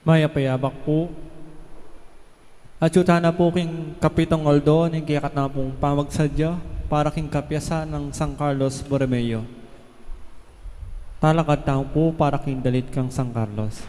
Maya payabak po. At yutana po king Kapitong Aldo, ning kiyakat na pong pamagsadya, para king kapyasa ng San Carlos Borromeo. Talakad tao po para king dalit kang San Carlos.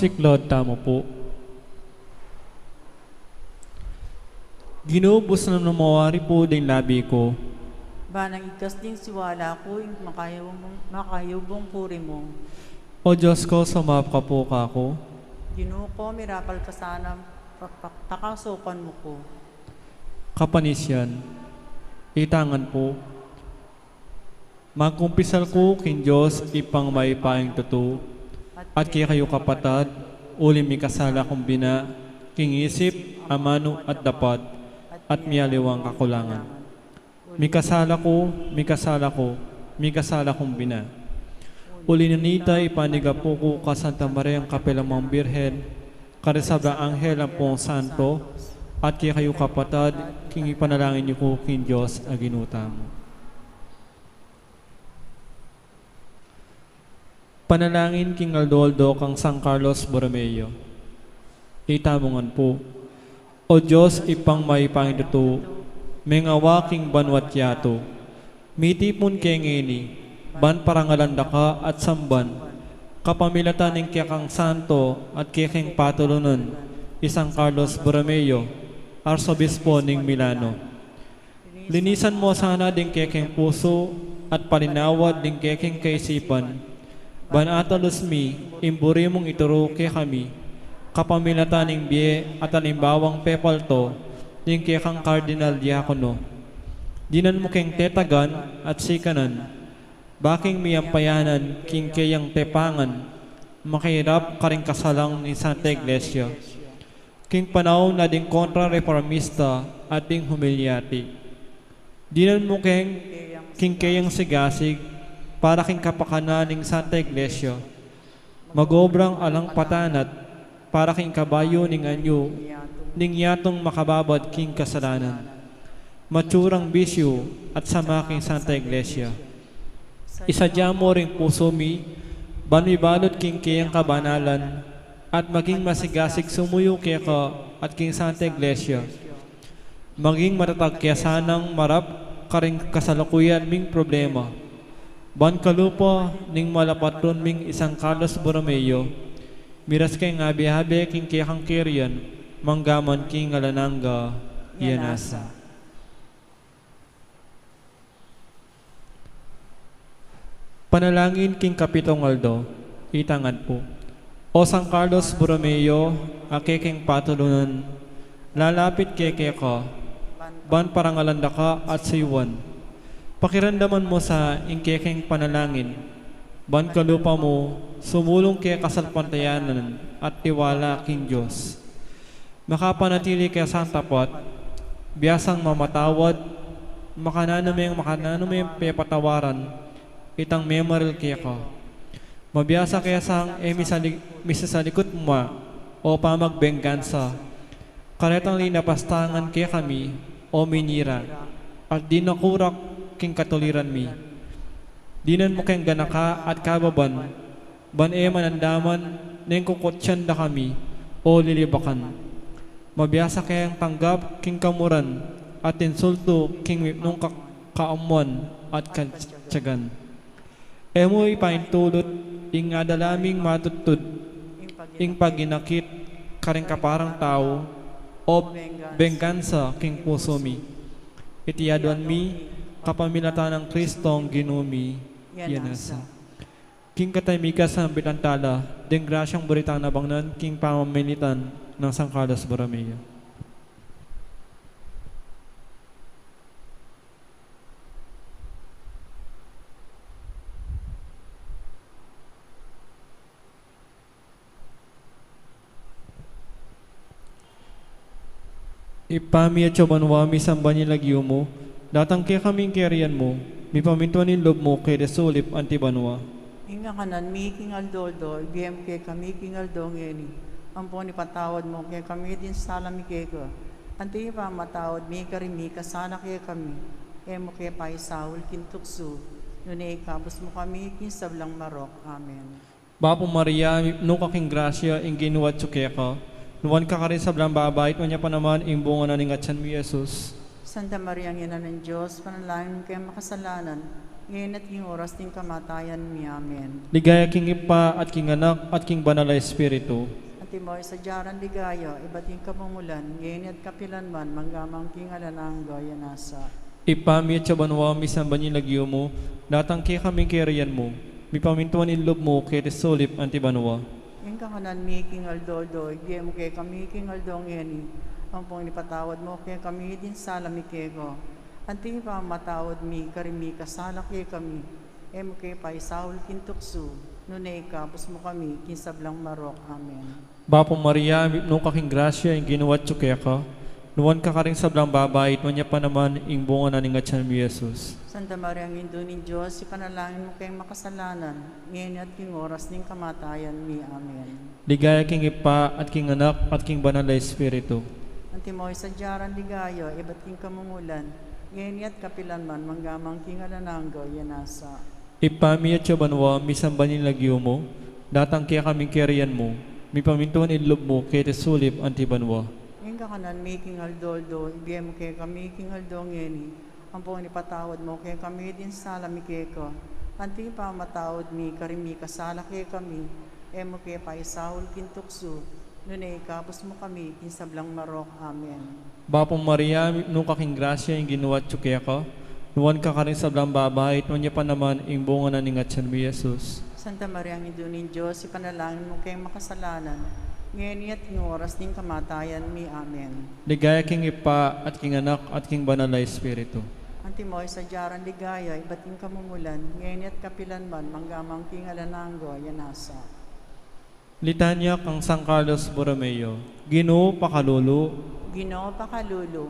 Siklod tamo po. Ginubos na namawari po din labi ko. Banang ikas ding siwala ko, yung makayubong puri mo. O Diyos ko, sumap ka po kako. Ginuko, mirapal ka sana, takasukan mo ko. Kapanisyan, itangan po, magkumpisal ko kin Diyos ipang may paing totoo, at kaya kayo kapatad, uli mi kasala kong bina, king isip, amano at dapat, at miyaliwang kakulangan. Mi kasala ko, mi kasala ko, mi kasala kong bina. Uli nanita ipaniga po ko ka Santa Maria ang Kapelamang Birhen, karisabang anghel ang pong santo, at kaya kayo kapatad, king ipanalangin niyo ko kin Diyos aginuta mo. Panalangin king Aldoldo kang San Carlos Borromeo. Itamongan po, O Diyos ipang may pangituto, mengawa king banwat yato, mitipon kengeni, ban parangalanda ka at samban, kapamilatan ng kiyakang santo at kiyakang patulunan, isang Carlos Borromeo, Arsobispo ng Milano. Linisan mo sana din kiyakang puso at palinawad din kiyakang kaisipan, ban atalos mi, imburi mong ituro kay kami, kapamilatan ng biye at alimbawang pepalto, din kiyakang Cardinal Diakono. Dinan mo keng tetagan at sikanan, baking miyampayanan king kayang tepangan, makirap karing kasalang ni Santa Iglesia. King panahon na ding kontra-reformista at ding humilyati. Dinan mo king kayang sigasig, para king kapakanan ng Santa Iglesia. Magobrang alang patanat, para king kabayo ning anyo, ning yatong makababad king kasalanan. Matsurang bisyo at sama king Santa Iglesia. Isadya mo ring puso mi, banwibalot king kayang kabanalan, at maging masigasig sumuyo kaya ka at king Santa Iglesia. Maging matatag kaya sanang marap karing kasalukuyan ming problema. Ban kalupa ning malapatron ming isang Carlos Borromeo, miras kay ngabi-habi king kayang kirian, manggaman king alananga, yanasa. Panalangin king Kapitong Aldo, itangan po. O San Carlos Borromeo, akeking patulunan, lalapit keke ka, ban parangalanda ka at sayuan. Pakiramdaman mo sa ingkeking panalangin, ban kalupa mo, sumulong kay kasalpantayanan at tiwala king Diyos. Makapanatili kay Santa Pot, biyasang mamatawad, makananuming pepatawaran, itang memorial kaya ka. Mabiyasa kaya sang misasalikot mo o pamagbenggansa, karetang linapastangan kaya kami o minira, at di nakurak king katuliran mi. Dinan mo keng ganaka at kababan, ban manandaman, neng kukutsyan da kami, o lilibakan. Mabiyasa kayang tanggap king kamuran, at insulto king nung kaamuan at katsagan. Emo ipaintulot, ing adalaming matutod, ing paginakit, karing kaparang tao, o benggansa king puso mi. Itiyaduan mi, kapamilatan ng Kristong ginumi, yanasa. King kataymikas ng bitantala, ding grasyang buritang nabangnan, king pamamilitan ng San Carlos Borromeo. Ipami at banwami sambani lagyo mo, datang kaya kaming kerian mo, mi pamintuan lob mo kay desulip antibanwa. Inga kanan, mi king Aldoldo, ibiyem kay kami king Aldo ngeni. Ampon ipatawad mo kay kami din salami kay ko. Anti pa matawad mi karimi kasana kay kami. Emo kay pa isahul kintukso. Nune ikabos mo kami king sablang marok. Amen. Bapo Maria, no kaking grasya ing ginuwat ka, nuwan ka rin sa blang babait, wanya pa naman ing bunga na ning atsan mi Jesus. Santa Maria, ang ina ng Diyos, panalangin kayo makasalanan, ngayon at king oras ting kamatayan mi. Amen. Ligaya king ipa at king anak at king banal na espiritu. At imoy sa jaran ligaya, iba't yung kapumulan, ngayon at kapilanman, manggamang king alanangga, yanasa. Ipami at sabanwa misamban yung lagyo mo, datang kaya kaming kerian mo, mi pamintuan ilob mo kay desulip antibanwa. Yung kakanan mi king aldoldo, game kay kami king aldong eni. Ang pong ipatawad mo kay kami din sala mi kego. Anti pa matawad mi karimi kasala kay kami. Em kay pa isaul kintuksu. Nunay kapos mo kami kinsablang marok. Amen. Bapong Maria, nung kaking grasya, yung ginuwat kaya ka, nuwan ka karing sablang babait, niya pa naman, ing bunga na ningatsan mi Jesus. Santa Maria, ang Indo ni Diyos, ipanalangin mo kayong makasalanan, ngayon at king oras ng kamatayan mi. Amen. Ligaya king ipa at king anak at king banal na Espiritu. Antimoy sa diyaran ligayo, iba't king kamumulan, ngayon at kapilan man, manggamang king alananggo, yanasa. Ipami at banwa, misambanin lagyo mo, datang kaya kaming kerian mo, mi pamintuan idlob mo, kaya sulip antibanwa. Yung kakanan, making aldoldo, ibigay mo kay kami, king aldong ngeni. Ang pong ipatawad mo kay kami din sala mi keko. Anti pa matawad mi, karimi kasala kay kami. Emo kay pa isaul kintuksu. Nunay kapos mo kami, kinsablang marok. Amen. Bapong Maria, nung kaking grasya, yung ginuwat kaya ka, nuwan ka karing sablang babait, niya pa naman, ing bunga na ningatsan mi Jesus. Santa Maria, ang Ido ni Diyos, ipanalangin mo kayong makasalanan. Ngayon at king oras ng kamatayan mi. Amen. Ligaya king ipa at king anak at king banal na Espiritu. Antimoy sa diyaran ligaya, iba't king kamumulan, ngayon at kapilan man, manggamang king alananggo, yanasa. Litanya kang San Carlos Borromeo. Ginoo pakalulu, Ginoo pakalulu,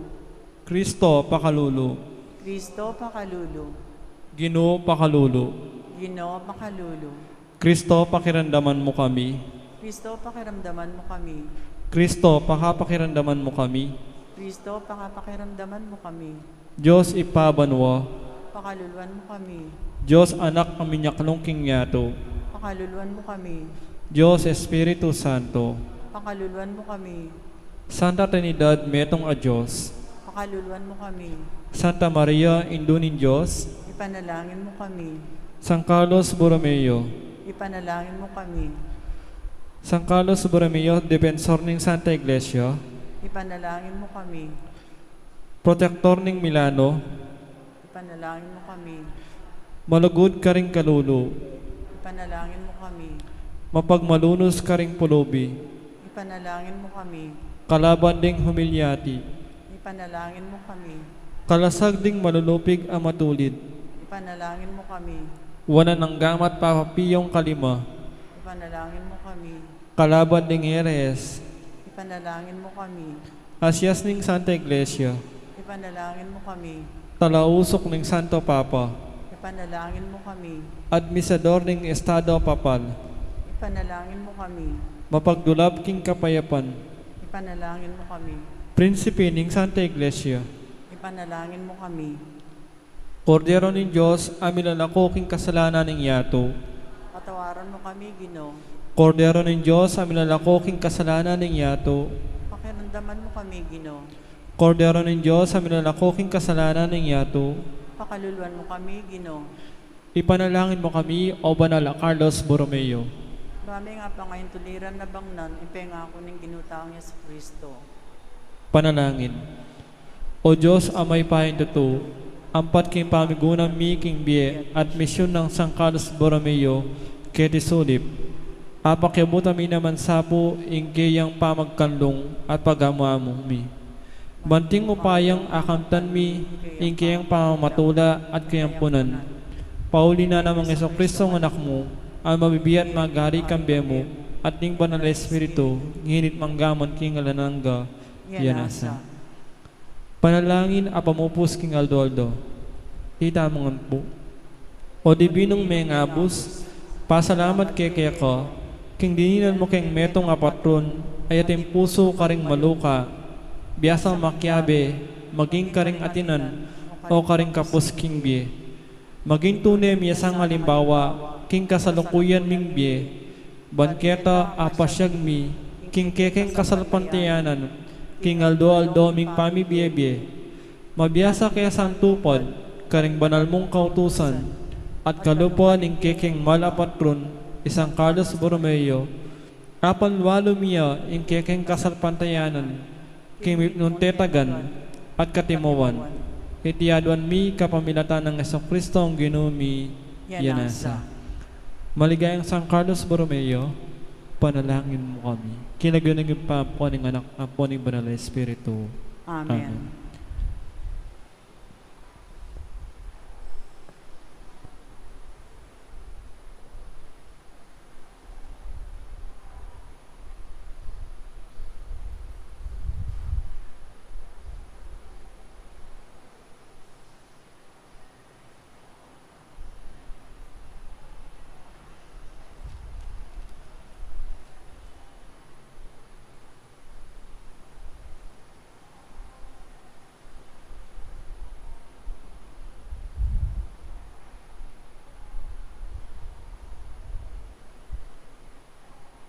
Kristo pakalulu, Kristo pakalulu, Ginoo pakalulu, Ginoo pakalulu, Kristo pakiramdaman mo kami, Kristo pakiramdaman mo kami, Kristo pakapakiramdaman mo kami, Kristo pakapakiramdaman mo kami, Diyos ipabanwa, pakaluluan mo kami, Diyos anak kami nyaklong king yato, pakaluluan mo kami, Diyos Espiritu Santo, pakaluluan mo kami, Santa Trinidad metong a Diyos, pakaluluan mo kami, Santa Maria Indo ni Diyos, ipanalangin mo kami, San Carlos Borromeo, ipanalangin mo kami, San Carlos Borromeo, Defensor ng Santa Iglesia, ipanalangin mo kami, Protektor ng Milano, ipanalangin mo kami, malugod ka ring kalulu, ipanalangin mo kami, mapagmalunos ka ring pulubi, ipanalangin mo kami, kalaban ding humilyati, ipanalangin mo kami, kalasag ding malulupig ang matulid, ipanalangin mo kami, wana ng gamat papapiyong kalima, ipanalangin mo kami, kalaban ding heres, ipanalangin mo kami, asyas ng Santa Iglesia, ipanalangin mo kami, talausok ng Santo Papa, ipanalangin mo kami, administador ng Estado Papal, ipanalangin mo kami, mapagdulab king kapayapan, ipanalangin mo kami, prinsipe ng Santa Iglesia, ipanalangin mo kami, Kordero ng Diyos, amin lalako king kasalanan ng yato, patawaran mo kami, Ginoo, Kordero ng Diyos, amin lalako king kasalanan ng yato, pakiramdaman mo kami, Ginoo, Kordero ng Diyos, amin lalako king kasalanan ng yato, pakaluluan mo kami, Ginoo, ipanalangin mo kami, O Banal Carlos Borromeo. Mami nga pa ngayon tuliran na bangnan, ipenga ako ng ginutaang niya sa Kristo. Panalangin. O Diyos, amay pahin tuto, ampat king pamigunang mi king biye at misyon ng San Carlos Borromeo, keti sulip. Apakyabuta mi naman sapo, ingkayang pamagkanlong at pagamuamo mi. Banting mo payang akamtan mi, ingkayang pamamatula at kayampunan. Pauli na namang Yeso Kristo ng anak mo, ang mabibiyat magari kambe mo, at ning banal na Espiritu, nginit manggamon king alanangga, yanasa. Panalangin apamupos king Aldoldo, tita mga po. O dibinong may ngabus, pasalamat kay ko, king dininan mo king metong apatron, ay ating puso karing maluka, biyasang makyabe, maging karing atinan, o karing kapus king biye. Maging tunay miyasang halimbawa, king kasalukuyan ming biye, banketa apasyag mi, king kekeng kasalpantiyanan, king aldo ming pamibiye-biye. Mabiyasa kaya santupad, karing banal mong kautusan, at kalupuan ning kekeng malapatron, isang Carlos Borromeo, apan walo miya ing kekeng kasalpantayanan, king mipnuntetagan, at katimuan. Itiyaduan mi kapamilatan ng Yeso Kristo ang ginumi, yanasa. Maligayang San Carlos Borromeo, panalangin mo kami. Kinagunagin pa po ng anak po ng Banal na Espiritu. Amen.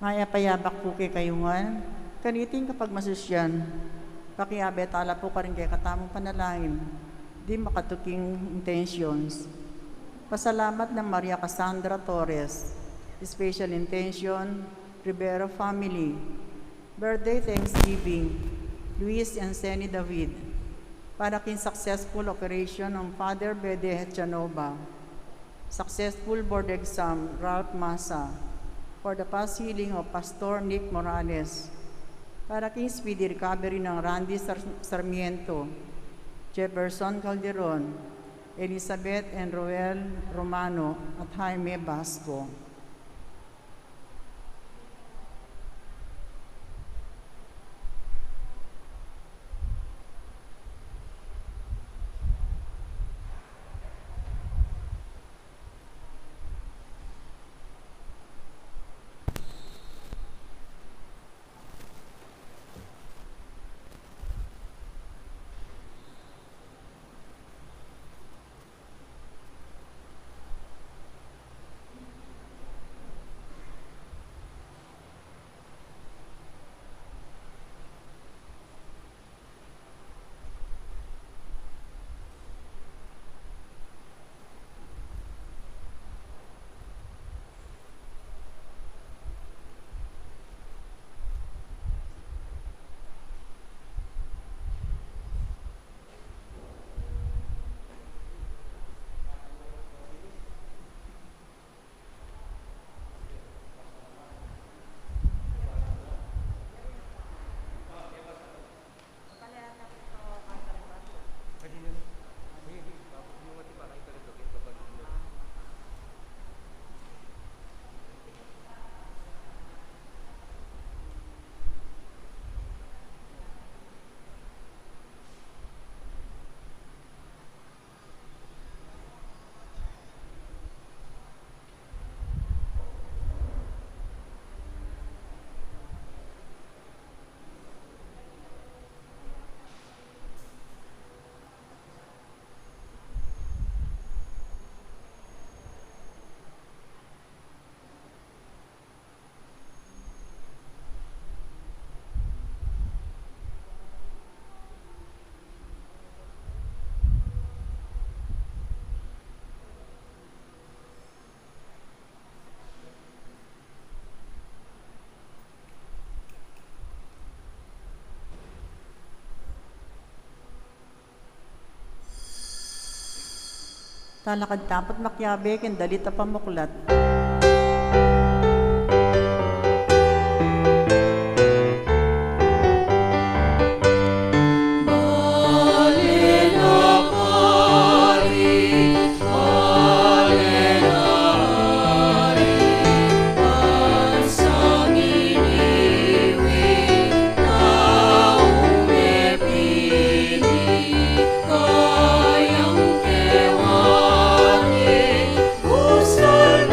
Maya payabak po kay kayungan, kaniting kapag masusyan, pakiabe tala po ka rin kay katamong panalangin, di makatuking intentions. Pasalamat ng Maria Cassandra Torres, special intention, Rivero family, birthday Thanksgiving, Luis and Seni David, para kin successful operation ng Father Bede Hechanova, successful board exam, Ralph Masa, for the past healing of Pastor Nick Morales, para kay speedy recovery ng Randy Sarmiento, Jefferson Calderon, Elizabeth and Roel Romano at Jaime Basco. Talakad tapot makyabe, ken dalita pamuklat. Usal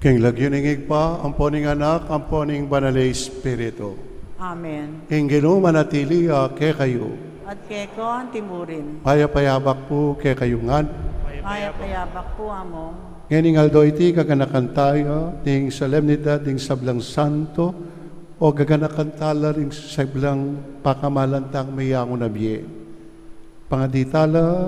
King lagyuningig pa, ang poning anak, ang poning banalay espiritu. Amen. King manatili ke kayo. At keko ang timurin. Payapayabak po ke kayo nga. Maya payabak po among. Ngayon aldo iti kaganakan tayo, ding solemnidad, ding sablang santo, o gaganakan tala ring sablang pakamalantang mayango na biye. Pangaditala,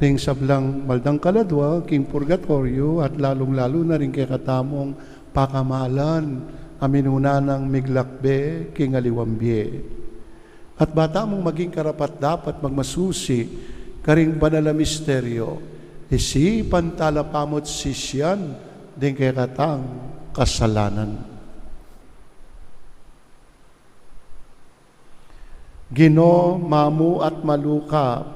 ring sablang maldang kaladwa, king purgatorio, at lalong-lalo na rin kay katamong pakamalan, aminuna ng miglakbe, king aliwambye. At bata mong maging karapat dapat magmasusi, karing banal na misteryo, isi pantala pamot sisyan, din kay katang kasalanan. Gino, mamu at maluka,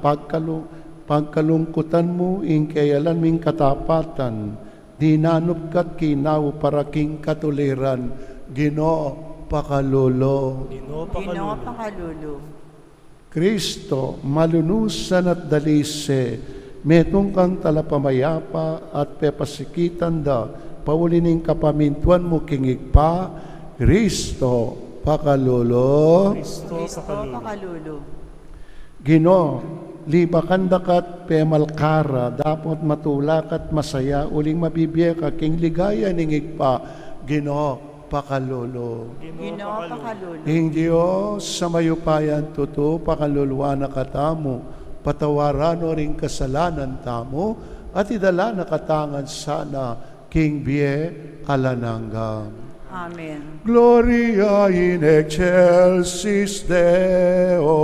pagkalungkutan mo, ingkayalan ming katapatan, dinanop kat kinaw para king katuliran, Gino, pakalolo. Ginoo pakalulu. Kristo, malunusan at dalise, metong kang talapamayapa at pepasikitan da, paulining kapamintuan mo kingig pa, Kristo, pakalolo. Kristo pakalulu. Gino, libakan dakat pemalkara, dapat matulak at masaya, uling mabibiyek king ligaya ningig pa, Gino, pakalolo. Ginoo pakalulu. Ing Diyos sa mayupayan tuto, pakaluluwa na katamo, patawaran o ring kasalanan tamo, at idala na katangan sana, King Bie alananggam. Amen. Gloria in excelsis Deo.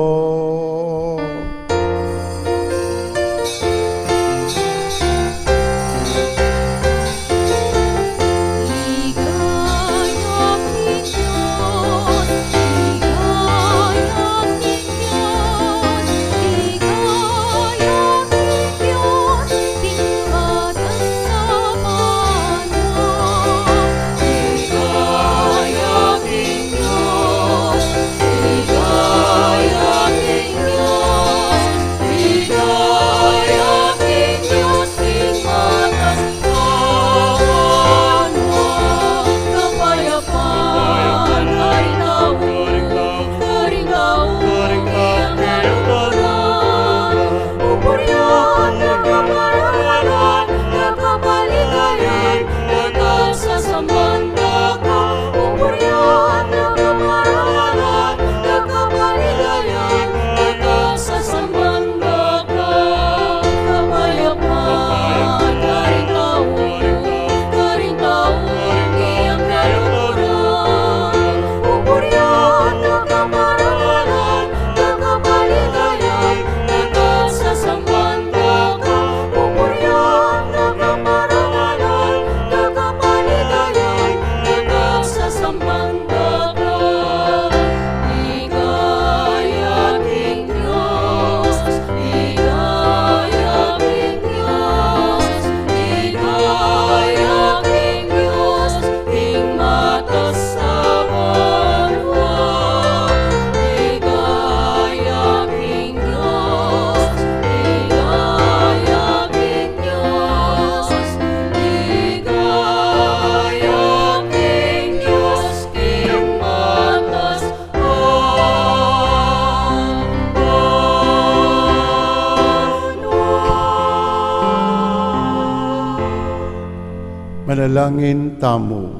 Manalangin tamo.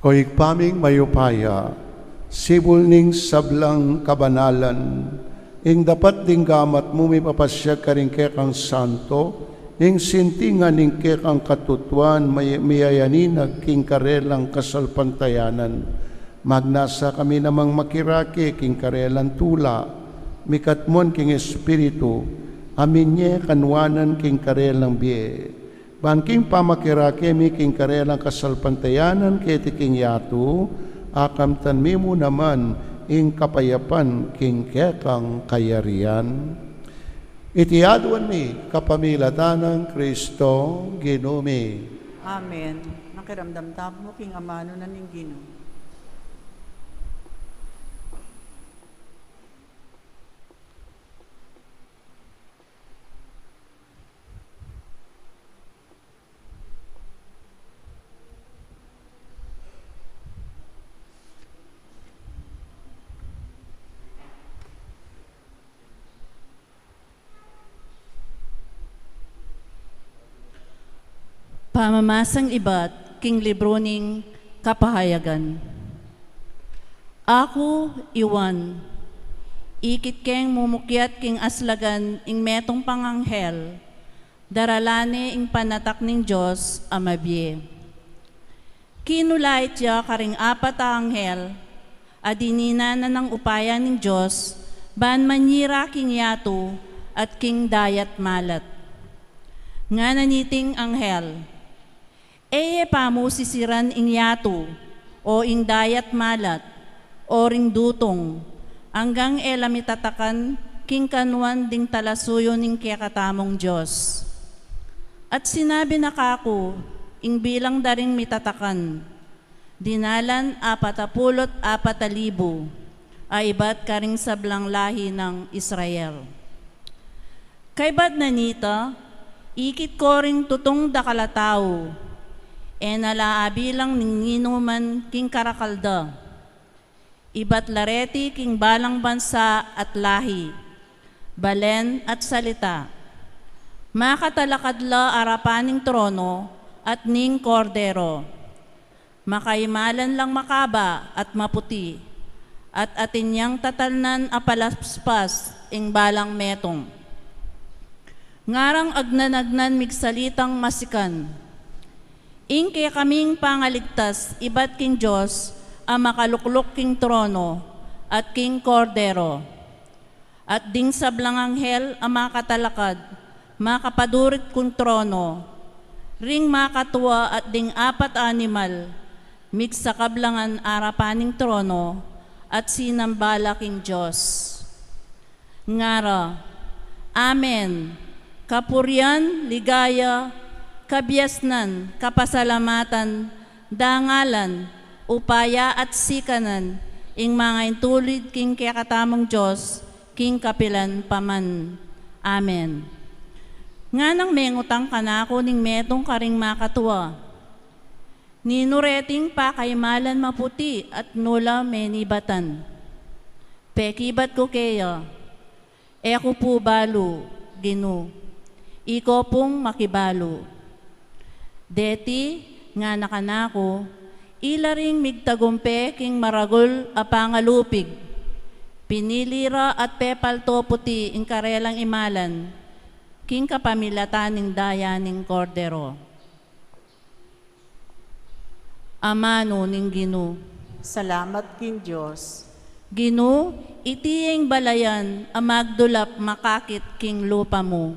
O ikpaming mayupaya, sibul ning sablang kabanalan, ing dapat ding gamat mo may papasya ka rin kekang santo, ing sintingan ning kekang katutuan, mayayaninag king karelang kasalpantayanan. Magnasa kami namang makirake king karelang tula, mikatmon king espiritu, aminye kanwanan king karelang biye. Bangking pamakirake mi king karelang kasalpantayanan keti king yatu, akamtan mo naman ing kapayapan king kekang kayarian. Itiadwan mi kapamilatan ng Kristo Ginumi. Amen. Nakiramdam mo king amano na ning Ginoo. Pamamasang iba't king libro ning kapahayagan. Ako, Iwan, ikit keng mumukyat king aslagan ing metong panganghel, daralane ing panatak ning Diyos amabye. Kinulait ya karing apat a anghel, adinina na ng upaya ning Diyos, ban manyira king yato at king dayat malat. Nga naniting anghel, eye pamusisiran ing yato, o ing dayat malat, o ring dutong, hanggang elamitatakan king kanuan ding talasuyo ning kiyakatamong Diyos. At sinabi na kako, ing bilang daring mitatakan, dinalan 44,000 ay iba't karing sablang lahi ng Israel. Kaybat na nita, ikit ko ring tutong dakalatao, nalaabilang ninginuman king karakalda, iba't lareti king balang bansa at lahi, balen at salita, makatalakadla arapaning trono at ning kordero, makaimalan lang makaba at maputi, at atinyang tatalnan apalaspas ing balang metong. Ngarang agnan-agnan migsalitang masikan, ingke kaming pangaligtas iba't king Diyos ang makaluklok king trono at king kordero, at ding sablang anghel ang makatalakad, makapadurit kung trono, ring makatuwa at ding apat animal, migsakablangan arapaning trono, at sinambala king Diyos. Ngara, Amen. Kapurian, ligaya, kabiasnan, kapasalamatan, dangalan, upaya at sikanan, ing mga intulid king kakatamong Diyos, king kapilan paman. Amen. Nga nang mengutang kanako ning metong karing makatuwa, ninureting pa kaymalan maputi at nula menibatan. Pekibat ko kaya, eko po balo, Ginu, iko pong makibalo. Deti, nga nakanako, ilaring migtagumpe king maragol a pangalupig, pinilira at pepalto puti ing karelang imalan, king kapamilatan ning daya ning kordero. Amano ning Ginu. Salamat king Diyos. Ginu, itiyeng balayan ang magdulap makakit king lupa mo.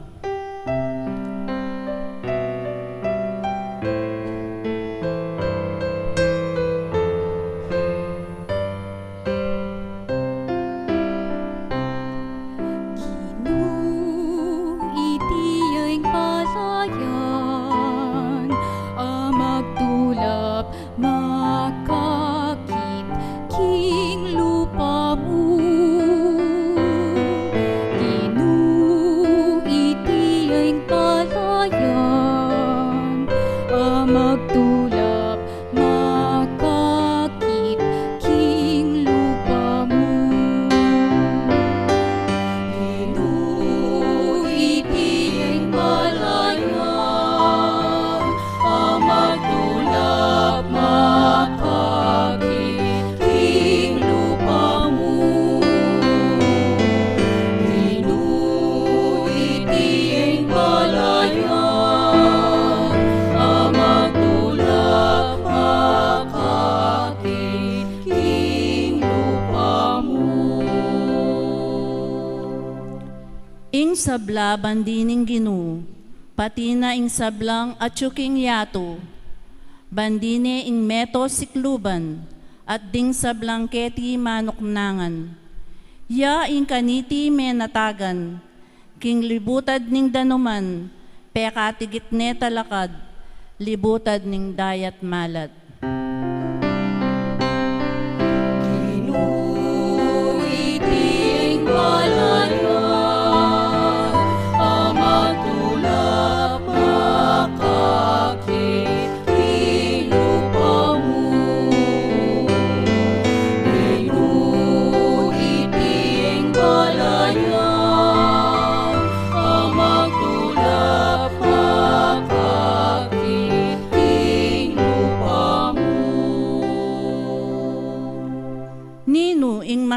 Sabla bandining Ginu, pati na ing sablang at yuking yato, bandine ing meto sikluban, at ding sablang keti manuknangan. Ya ing kaniti menatagan, king libutad ning danuman, pekatigit ne talakad, libutad ning dayat malat.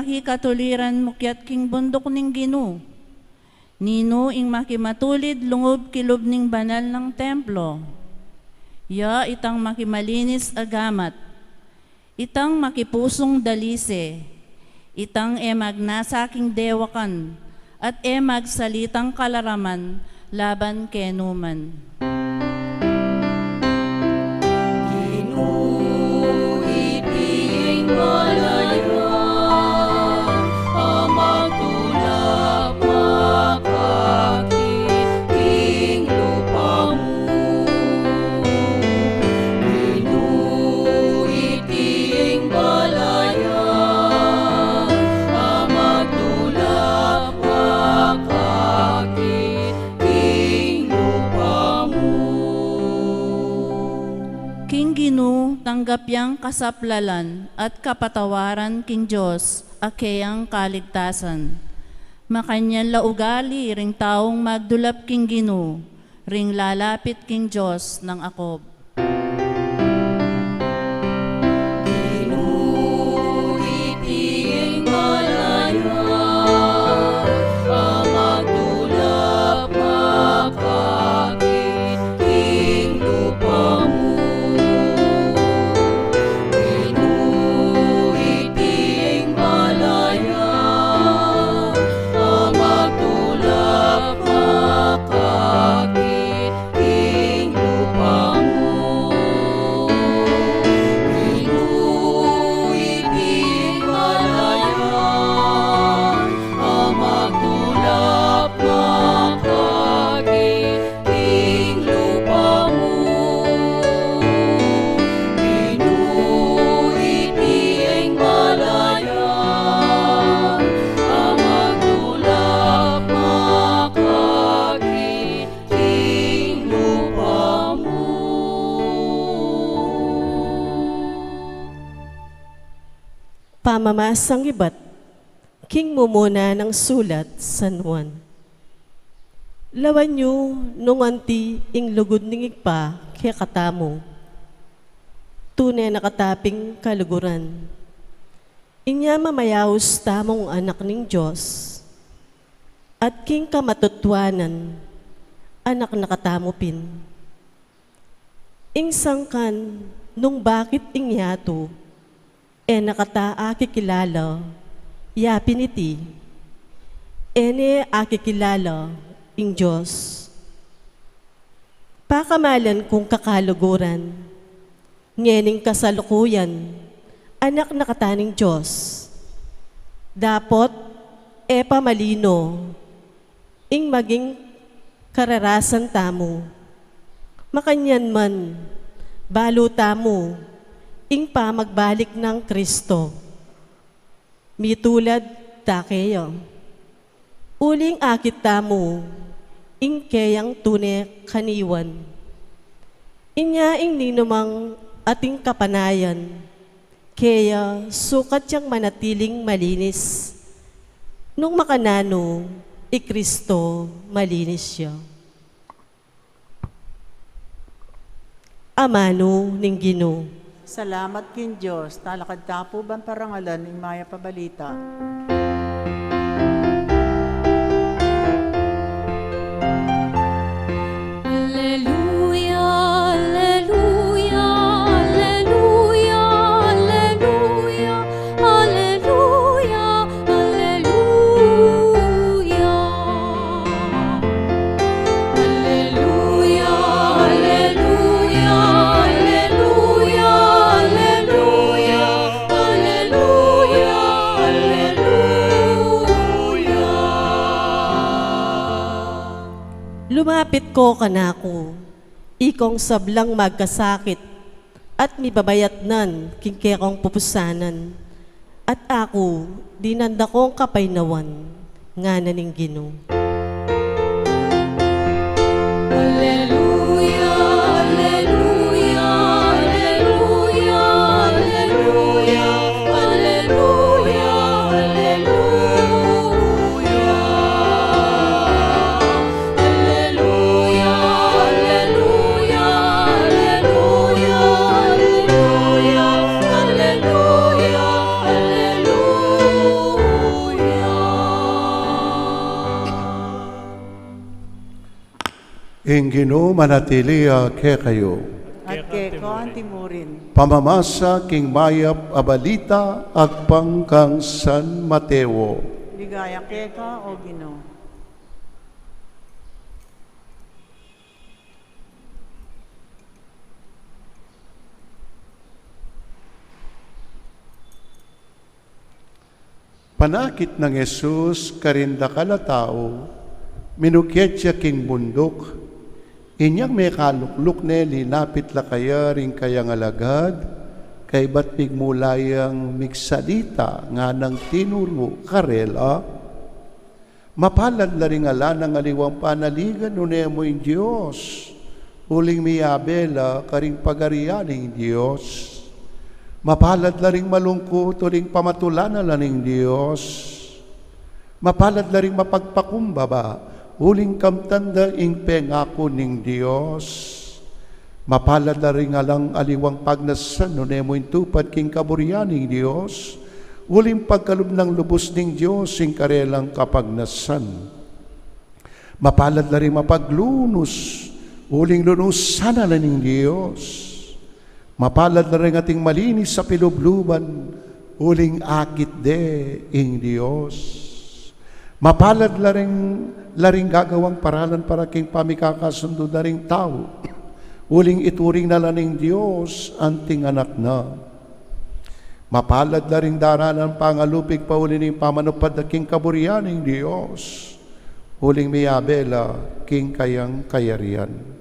makikatuliran mukyat king bundok ning Gino. Nino ing makimatulid lungob kilob ning banal ng templo. Ya itang makimalinis agamat. Itang makipusong dalise. Itang magnasa king dewakan. At magsalitang kalaraman laban kenuman. Tanggap yang kasaplalan at kapatawaran king Diyos, akeyang kaligtasan. Makanyan laugali ring taong magdulap king Gino, ring lalapit king Diyos ng akob. Pamamasang iba't king mumuna ng sulat San Juan. Lawan nyo nung anti ing lugod ning igpa kaya katamo. Tunay nakataping kaluguran. Inya mamayaos tamong anak ning Diyos. At king kamatutwanan, anak nakatamupin. Ing sangkan nung bakit ingyato, nakata akikilala, yapin iti. Akikilala, ing Diyos. Pakamalan kung kakaluguran, ngening kasalukuyan, anak nakataning Diyos. Dapot, pamalino, ing maging kararasan tamo. Makanyan man, balo tamo, ing pa magbalik ng Kristo. Mitulad takeyo. Uling akit tamo, ing kayang tune kaniwan. Inya ing ninumang ating kapanayan, kaya sukat siyang manatiling malinis. Nung makanano, Kristo malinis siya. Amano ning Ginoo. Salamat kin Diyos, talakad tapo ban parangalan ng maya pabalita. Lumapit ko kanako, ikong sablang magkasakit, at mibabayatnan kingkekong pupusanan, at ako dinanda kong kapaynawan, nga naning Ginoo. Alleluia, alleluia, alleluia, alleluia, alleluia, alleluia. Ing Ginoo manatilia ke kayo. At kay ko ang timurin. Pamamasa king mayap abalita agpang kang San Mateo. Ligaya kay ka o Ginoo. Panakit ng Jesus karinda kalatao, minukyet siya king bundok, inyang may kalukluk ne linapit la kaya ring kayang alagad, kay ba't migmulayang migsalita nga ng tinuro karela, mapalad la ring ala ng aliwang panaligan nunemo in Diyos, uling miyabela karing pagarianing Diyos. Mapalad la ring malungkot uling pamatulana la ning Diyos. Mapalad la ring mapagpakumbaba uling kamtanda ing pengako ning Diyos. Mapalad la ring alang aliwang pagnasan no nemo intupad king kaburian ning Diyos. Uling pagkalub ng lubos ning Diyos ing karelang kapagnasan. Mapalad la ring mapaglunos uling lunusan na ning Diyos. Mapalad na rin ating malinis sa pilubluban, uling akit de ing Diyos. Mapalad na rin gagawang paralan para king pamikakasundo na ring tao, uling ituring na laning Diyos anting anak na. Mapalad na rin daranan pangalupig pa uli ning pamanupad na king kaburian ing Diyos, uling miyabela king kayang kayarian.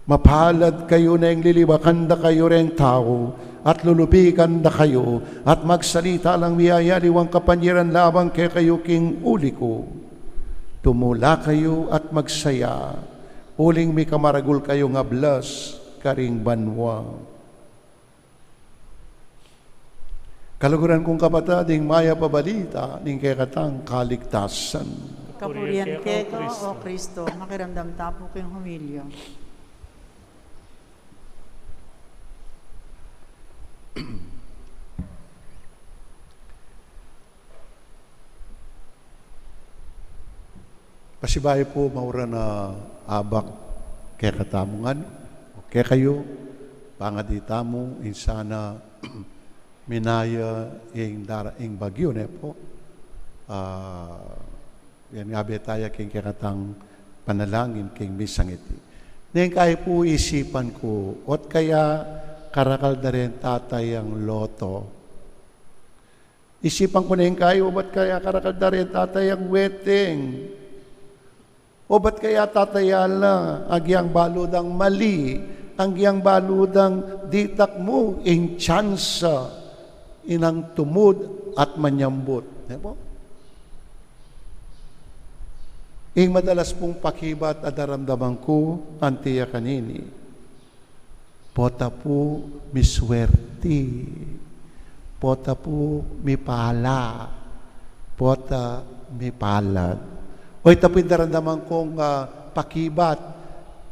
Mapalad kayo na yung liliwakan da kayo rin tao at lulupikan da kayo at magsalita lang miyayaliwang kapanyiran labang kay kayo king uli ko. Tumula kayo at magsaya, uling may kamaragul kayo nga blas karing banwa. Kaluguran kong kapatading maya pabalita ning kay katang kaligtasan. Kapurian kay ka o Kristo. Makiramdam tapo king humilya. Pasibay po maura na abak kay katamungan, o kay kayo, pangadita mo, insana minaya ing bagyo ne po. Yan nga betaya king katang panalangin king misangiti. Neng kaya po isipan ko, ot kaya karakal na rin tatay ang loto. Isipan ko na yung kayo, ba't kaya karakal na rin tatay ang wedding? O ba't kaya tatayala agyang baludang mali, agyang baludang ditak mo, ing tsansa, inang tumud at manyambot. Diba? Ing madalas pong pakibat at daramdaman ko, antiya kanini, pota po miswerti, pota po mipala, pota mipalad. Oy tapos daramdaman kong pakibat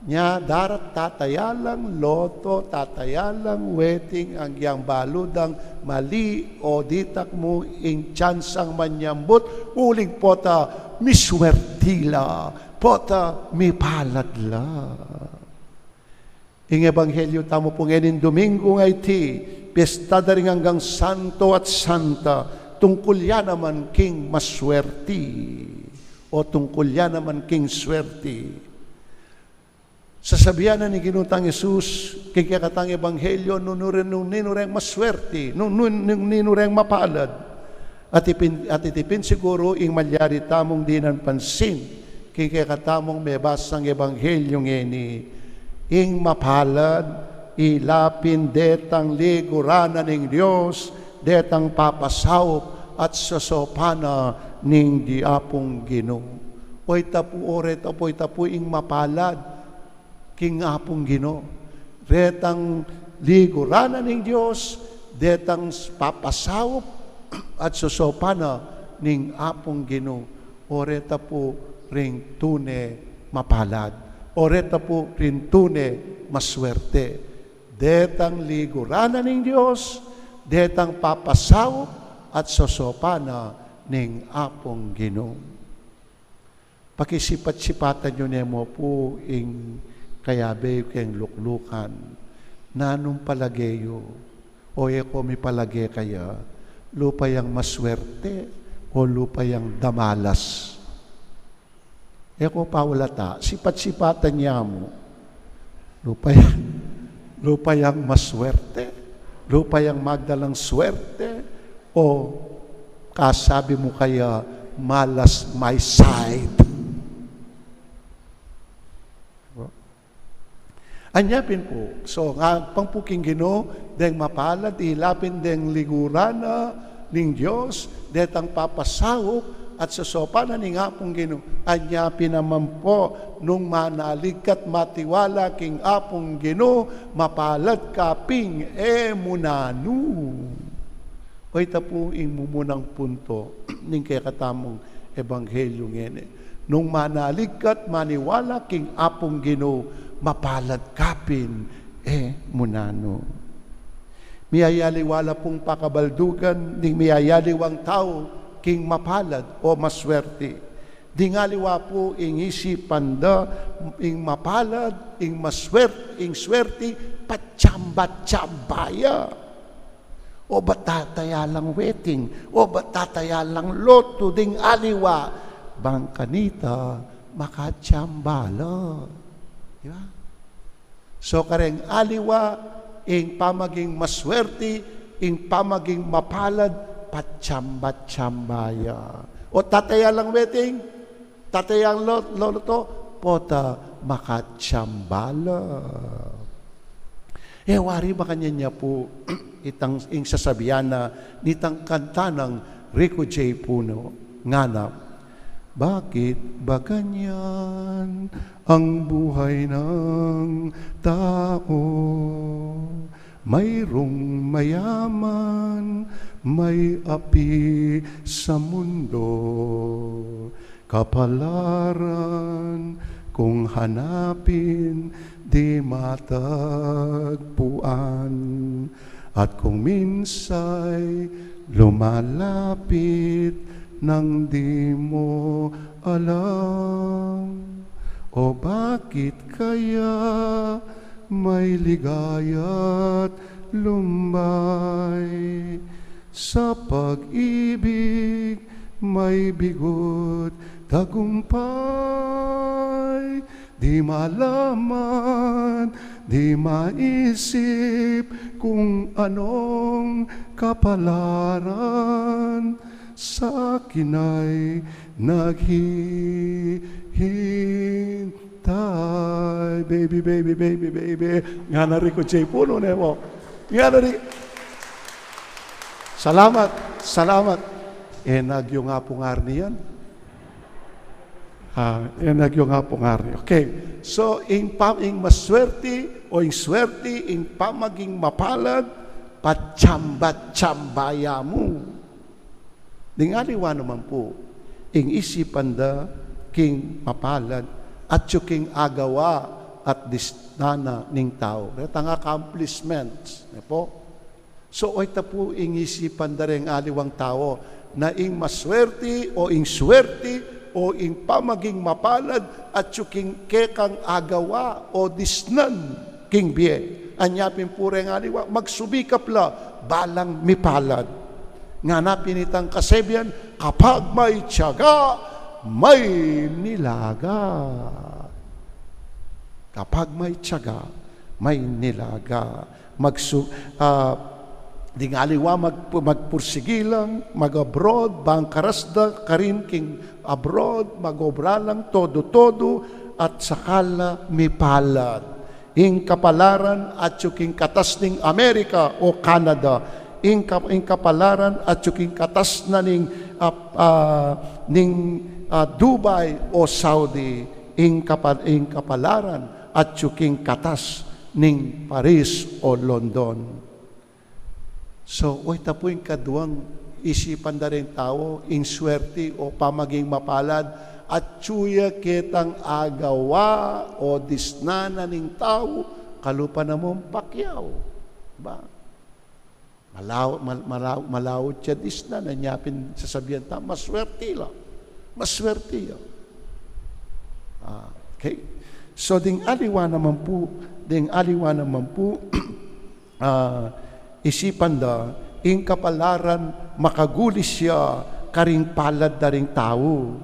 niya, darat tatayalang loto, tatayalang wedding, ang yang baludang mali o ditak mo ing tsansang manyambot, uling pota miswertila, pota mipaladla. Ing ebanghelyo tamo po ngayon Domingo nga iti, piyesta da rin hanggang santo at santa, tungkol yan naman king maswerti, o tungkol yan naman king swerti. Sasabihan na ni Ginutang Yesus, king kakatang ebanghelyo, ninureng maswerti, ninureng mapalad, at itipin siguro ing malyari tamong dinan pansin, king kakatamong may basang ebanghelyo ngeni, ing mapalad, ilapin detang liguranan ng Diyos, detang papasawop at sasopana ning diapong Ginoo. Oy tapu oret apoy tapu ing mapalad king apong Ginoo. Detang liguranan ng Diyos, detang papasawop at sasopana ning apong Ginoo. Oret tapu ring tune mapalad. Oreta po rintune maswerte. Detang liguranan ng Diyos, detang papasawop at sosopana ning apong Ginoo. Pakisipat-sipatan nyo nemo po ing kayabe kayong luklukan. Nanong palagay o ko mi palagay kaya, lupa yang maswerte o lupa yang damalas. Eko pawalata, sipat-sipatan niya mo, lupa yang maswerte, lupa yang magdalang swerte, o kasabi mo kaya, malas my side. Anyapin po. So, nga pangpuking Ginoo, deng mapalad, ilapin deng ligurana ning Diyos, detang papasahok at sasopanan ning apong Ginoo. Anyapin naman po, nung manaligkat matiwala king apong Ginoo, mapalad kaping munanu. O ita po ing mumunang punto ning kaya katamong ebanghelyo ngene. Nung manaligkat maniwala king apong Ginoo, mapalad kapin munano. Miyayaliwala pong pakabaldugan, ding miyayaliwang tao king mapalad o maswerte. Dingaliwa po ing isipan da, ing mapalad, ing maswerte, ing swerte, patsambat-tsambaya. O batataya lang wedding, o batataya lang loto, ding aliwa, bangkanita, makatsambala. Diba? So kareng aliwa, ing pamaging maswerte, ing pamaging mapalad, patsambat-tsambaya. O tataya lang wedding, tataya ang loloto, pota makatsambala. Wari ba kanya niya po itang ing sasabihan na nitang kanta ng Rico J. Puno, nganap, bakit ba ganyan ang buhay ng tao? Mayroong mayaman, may api sa mundo. Kapalaran kung hanapin, di matagpuan. At kung minsay lumalapit, nang di mo alam, o bakit kaya may ligaya't lumbay sa pag-ibig, may bigot tagumpay, di malaman, di maisip kung anong kapalaran sa akin ay naghihintay. Baby, baby, baby, baby. Nga na rin ko, J. Puno na mo. Nga na rin. Salamat, salamat. Nagyo nga po nga rin yan. Nagyo nga po nga rin. Okay. So, ing maswerte o ing swerte, ing pamaging mapalad, patsambat-tsambaya mo. Dingaliwa naman po, ing isipan da, king mapalad, at king agawa at disnana ning tao. Retang accomplishments. Po? So, oita po ing isipan da rin aliwang tao, na ing maswerte o ing swerte o ing pamaging mapalad at king kekang agawa o disnan king biye. Anyapin po rin aliwa, magsubikap la, balang mipalad. Nga na pinitang kasebian, kapag may tiyaga, may nilaga. Kapag may tiyaga, may nilaga. Dingaliwa magpursigilang, mag-abroad, bangkarasda, karin king abroad, mag-obralang, todo-todo, at sakala mipalad. Ing kapalaran at yung katas ning Amerika o Canada, ing kapalaran at yung katas na ning Dubai o Saudi, ing kapalaran at yung katas ning Paris o London. So, oita po yung kaduang isipan na rin tao, ing swerte o pamaging mapalad, at tsuya kitang agawa o disnana ning tao, kalupa na mong pakyaw. Ba? Malawot siya disna, nanyapin sasabihan ta, maswerte lang. Maswerte lang. Okay? So, ding aliwa naman po, isipan da, ing kapalaran, makagulis siya, karing palad da ring tao.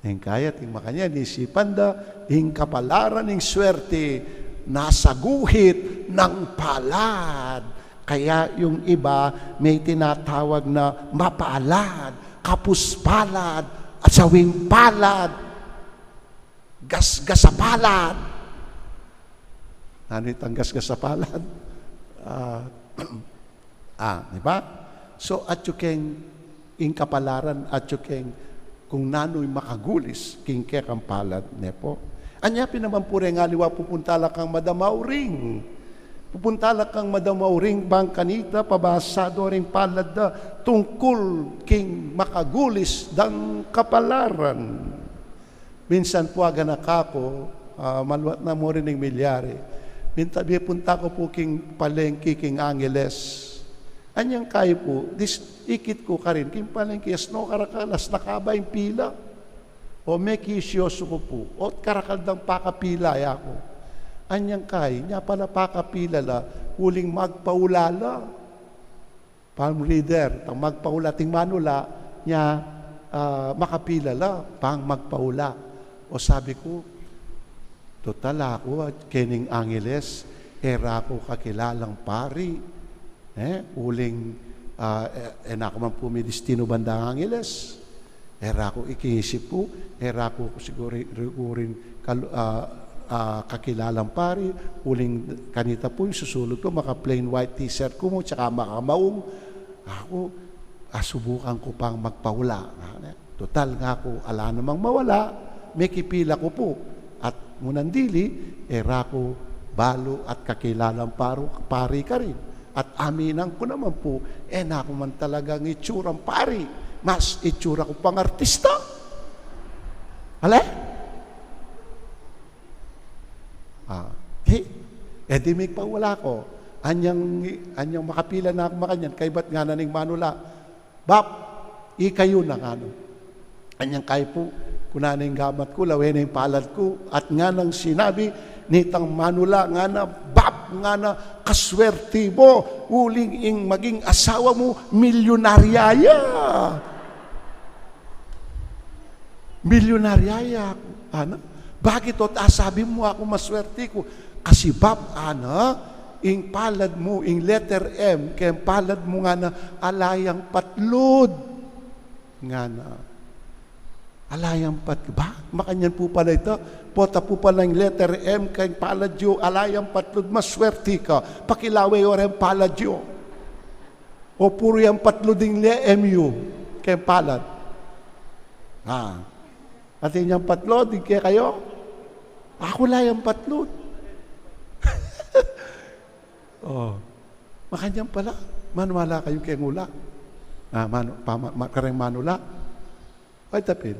Ing kaya, ting makanya, isipan da, ing kapalaran, ing swerte, nasa guhit ng palad. Kaya yung iba, may tinatawag na mapalad, kapuspalad, at sawing palad, gasgasapalad. Ano itang gasgasapalad? Di ba? So, at yung ing kapalaran, at yung kung nano'y makagulis, king kekang palad, nepo. Anyapin naman po rin aliwa, pupuntala kang madamauring. Pupuntala kang madamauring, bang kanita, pabasado rin palad da, tungkol king makagulis dang kapalaran. Minsan po aga nakako, maluwat na mo rin ng milyari. Mintabi punta ko po king palengke, king Angeles. Anyang kayo po, ikit ko ka rin, king palengke, no karakalas, nakabayang pila. O may kisyoso ko po, o karakaldang pakapila ako. Anyang kayo, niya pala pakapila la, huling magpaulala. Palm reader, tang magpaula, ting manula, niya makapila la, pang magpaula. O sabi ko, total ako at kening Angeles, era ko kakilalang pari. Uling, ako man po may destino bandang Angeles. Era ko ikiisip po, era ko siguro rin kakilalang pari. Uling kanita po yung susulot ko, maka plain white t-shirt ko mo, tsaka makamaong. Ako, subukan ko pang magpahula. Total nga ako, ala namang mawala, may kipila ko po. At munandili, era ko balo at kakilalang pari ka rin. At aminan ko naman po, ako man talagang itsurang pari. Mas itsura ko pang artista. Hale? Di may pawala ko. Anyang makapila na ako makanyan, kay ba't nga naning manula? Bap, ikayo na nga no. Anyang kayo po, kunaning gamat ko, lawin na yung palad ko, at nga nang sinabi, nitang manula nga na, bap, nga na, kaswerte mo, uling ing maging asawa mo, milyonaryaya. Milyonaryaya. Bakit o sabi mo ako maswerte ko? Kasi bap, ing palad mo, ing letter M, kaya palad mo nga na alayang patlod. Nga na. Alayang patlod. Ba? Makanyan po pala ito. Pota po pala yung letter M, kaya palad yo, alayang patlod, maswerte ka. Pakilaway o rin palad yo. O puro yung patlod yung MU, kaya palad. At yung patlod, kaya kayo, ako layang patlod. Makanyang pala, manuwala kayo kay ngula. Kareng manula. Ay tapin.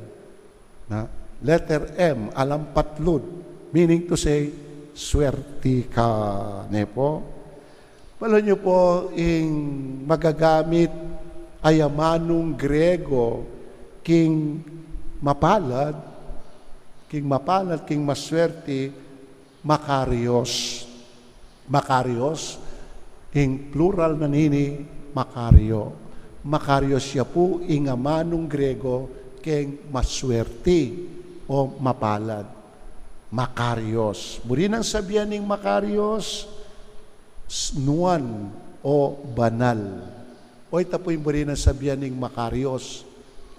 Letter M, alam patlod. Meaning to say, swerte ka. Nepo. Pala nyo po, magagamit ayamanong Grego, king mapalad, king maswerte, Makarios. Makarios, ing plural na nini, Makario. Makarios siya po, ing amanong Grego, king maswerte o mapalad. Makarios. Muli nang sabihan ng Makarios, nuan o banal. O ito po yung muli nang sabihan ng Makarios.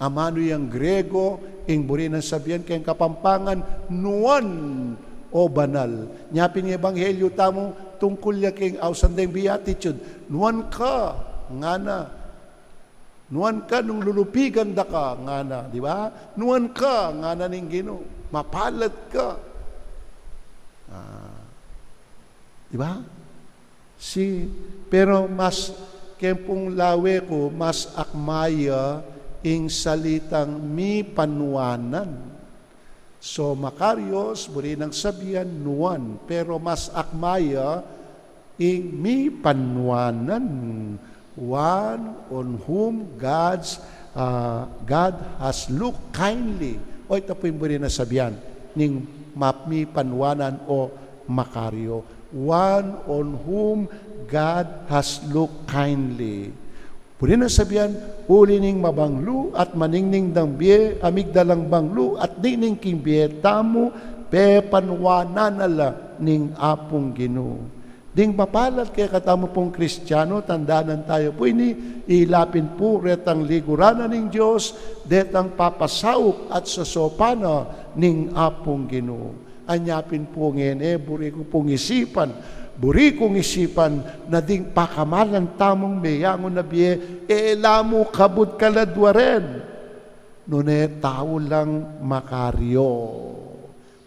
Amano yung Grego, ing muli nang sabihan kayong Kapampangan, nuan o banal. Nyapin ng Ebanghelyo tamo, tungkol niya king ausandeng beatitude. Nuan ka, nga na. Nuan ka nung lulupigan da ka, nga na. Di ba? Nuan ka, nga na ning Ginoo. Mapalad ka. Di ba? Pero mas, kempong lawe ko, mas akmaya ing salitang mi panuanan. So, Makarios, muli nang sabihan, nuan. Pero mas akmaya, ing mi panwanan. One on whom God has looked kindly O ito po yung buri na sabihan ning mapmi panwanan o Macario, one on whom God has looked kindly. Puri na sabihan, uli ning mabanglu at maningning dang biye, amigdalang banglu at nining king biye, tamo pe panwanan ala ning apong Ginoo. Ding mapalad kaya katamo pong Kristiyano, tandaanan tayo po ini, ilapin po retang liguranan ng Diyos, detang papasauk at sosopana ning apong Ginoo. Anyapin po ngene, buri ko pong isipan, buri kong isipan na ding pakamalan tamong meyangon na biye, elamo kabud kaladwaren. Nune, tao lang Macario.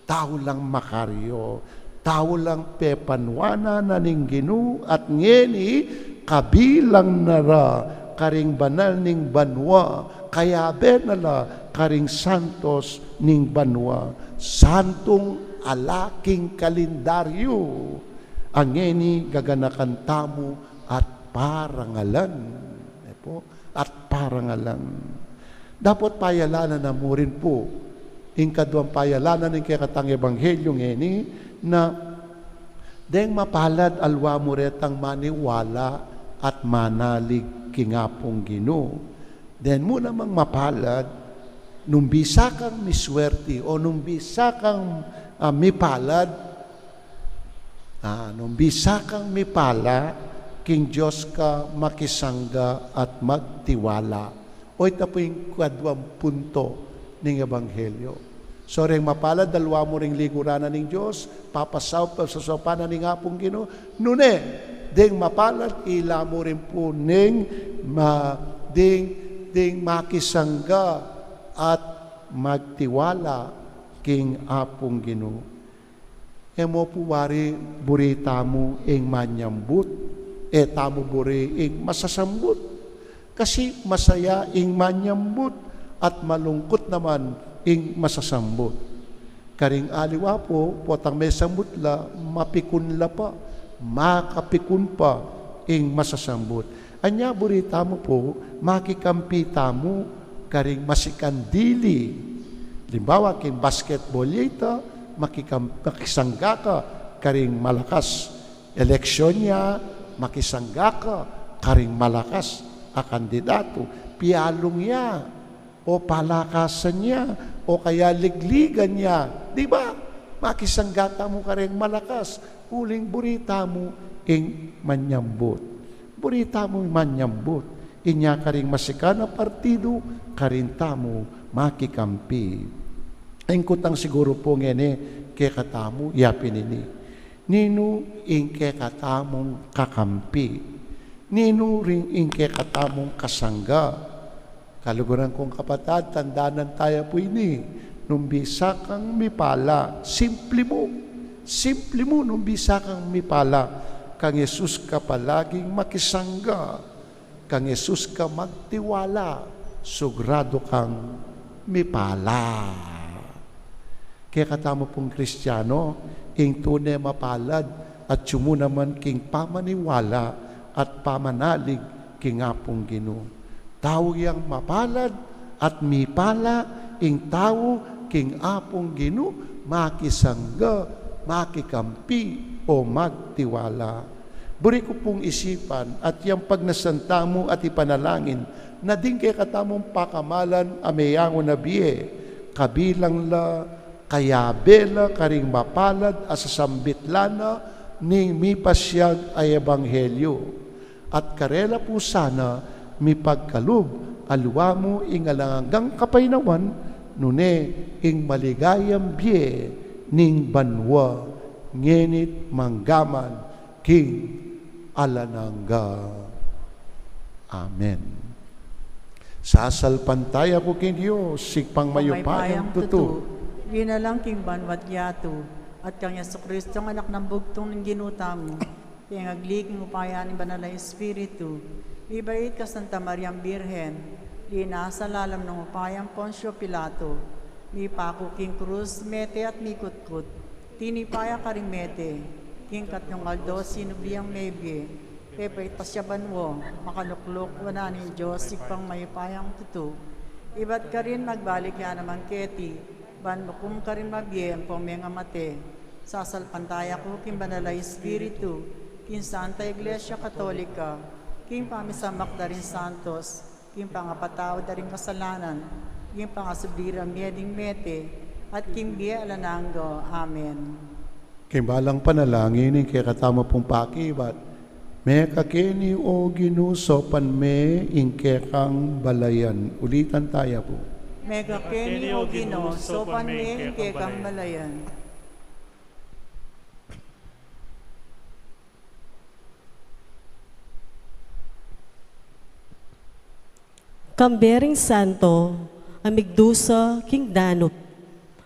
Tao lang Macario. Tao lang pepanwana na ning Ginoo at ngeni kabilang nara karing banal ning banwa, kaya benala karing santos ning banwa. Santong alaking kalendaryo ang ngeni gaganakan tamo at parangalan. At parangalan. Dapat payalanan na mo rin po ing kaduang payalanan ng kekatang ebanghelyo ngeni na deng mapalad alwa mo retang maniwala at manalig kingapong Ginoo. Den mo namang mapalad nung bisa kang miswerte o nung bisa kang mipalad, nung bisa kang mipala, king Diyos ka makisangga at magtiwala. O ito po yung kadwang punto ng ebanghelyo. So ring mapalad, dalwa mo ring liguranan ng Diyos, papasaw pa sa sopanan ng apong Ginoo. Nune, ding mapalad, ila mo rin po ding makisangga at magtiwala king apong Ginoo. Emo po wari burita mo ing manyambut, tamo buri ing masasambut. Kasi masaya ing manyambut at malungkot naman ing masasambut. Karing aliwa po, potang may sambutla, mapikun la pa, makapikun pa ing masasambut. Anya burita mo po, makikampita mo, karing masikandili. Limbawa, king basketball yata, makisangga ka, karing malakas. Eleksyon niya, makisangga ka, karing malakas a kandidato. Pialong niya, o palakasan niya, o kaya ligligan niya. Di ba? Makisanggata mo ka rin malakas. Huling burita mo ing manyambot. Burita mo manyambot. Inya ka rin masika na partido, karinta mo makikampi. Ang kutang siguro po ngene, kekatamo, yapin ini. Nino ing kekatamong kakampi. Nino ring ing kekatamong kasangga. Kaluguran kong kapatid, tandaanan tayo po ini. Nung bisa kang mipala, simple mo nung bisa kang mipala, kang Yesus ka palaging makisangga, kang Yesus ka magtiwala, sugrado kang mipala. Kaya katamo pong Kristiyano, ing tunay mapalad at sumo naman king pamaniwala at pamanalig king apong Ginoo. Tao yang mapalad at mipala, ing tao king apong Ginoo, makisangga, makikampi, o magtiwala. Buri ko pong isipan at yung pagnasanta mo at ipanalangin, na din kay katamong pakamalan ameyango na biye, kabilang la, kayabela, karing mapalad, asasambit lana, ning mipasyag ay ebanghelyo. At karela po sana, mi pagkalub, alwa mo ingalanggang kapaynawan, nune ing maligayang biye, ning banwa, ngenit manggaman, king alanangga. Amen. Sasalpan tayo po king Diyos, sigpang mayupayang tutu. Ginalang king banwat yato, at kang Yesu Kristo ang anak ng bugtong ng ginuta mo, kaya ngagliging upayan ng banal na Espiritu, ibait ka Santa Mariang Birhen, di nasa lalam ng upayang Poncio Pilato, mi pako king krus, mete at mikutkut, tinipaya ka ring mete, king katyong aldo, sinubiyang mebye, pepait pasyaban mo, makanuklok wana ni Diyos, sigpang mayupayang tutu, Ibat ka rin magbalik ya naman keti, ban makum ka rin mabiyem po mga mate, sasalpantaya ko kin banala Espiritu, kin Santa Iglesia Katolika, kin pamisamak da rin santos, kin pangapatawad da rin kasalanan, kin pangasubdira mieding mete, at kin biya alananggo. Amen. Kimbalang panalangin ng kaya katama pong pakibat. Me kakeni o ginusopan me ingkekang balayan. Ulitan tayo po. Mega Kenny o Gino, sopan me ke kambalayan. Kambering Santo, amigdusa king danup.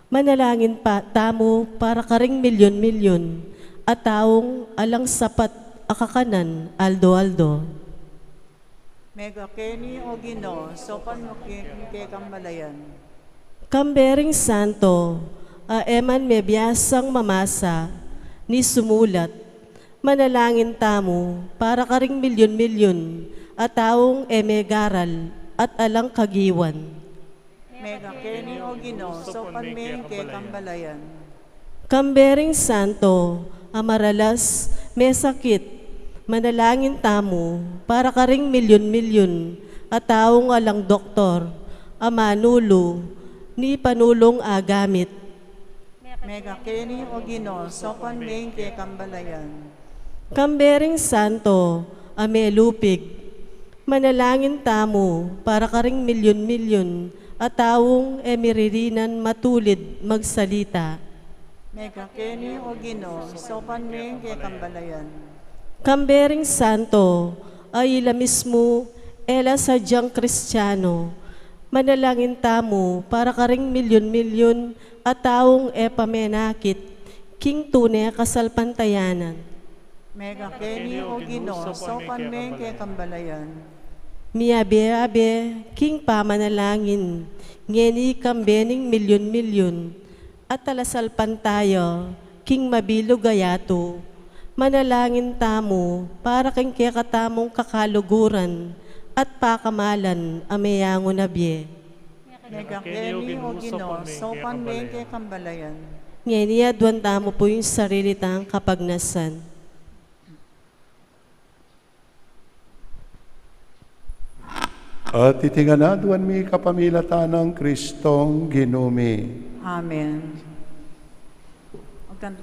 Manalangin pa tamo para karing milyon-milyon at taong alang sapat akakanan aldo-aldo. Mega Kenny o Gino, sopan mo ke kambalayan. Kambering Santo, aeman may biyasang mamasa, ni sumulat, manalangin tamo para karing milyon-milyon at taong emegaral at alang kagiwan. Mega Kenny o Gino, sopan me ke kambalayan. Kambering Santo, amaralas, may sakit, manalangin tamo para karing milyon-milyon at taong alang doktor, amanulo, ni panulong agamit. Mega Kenny o Gino, sopan me ke kambalayan. Kambering Santo, amelupig, manalangin tamo para karing milyon-milyon at taong emiririnan matulid magsalita. Mega Kenny o Gino, sopan me ke kambalayan. Kambering Santo, ay ila mismo, ela sadyang Kristiyano, manalangin tamo para karing milyon-milyon at taong epamenakit, king tunay kasalpantayanan. Mega Kenny o Gino, sopan me ke kambalayan. Miabe-abe, king pamanalangin, ngeni kambening milyon-milyon, at talasalpan tayo, king mabilog gayato, manalangin tamo para king katamong kakaluguran at pakamalan ameyango nabye. Mega Kenny o Gino, sopan me ke kambalayan. Ngeni adwan tamo po yung sarili tang kapagnasan. At itinganaduan mi kapamilatan ng Kristong ginumi. Amen.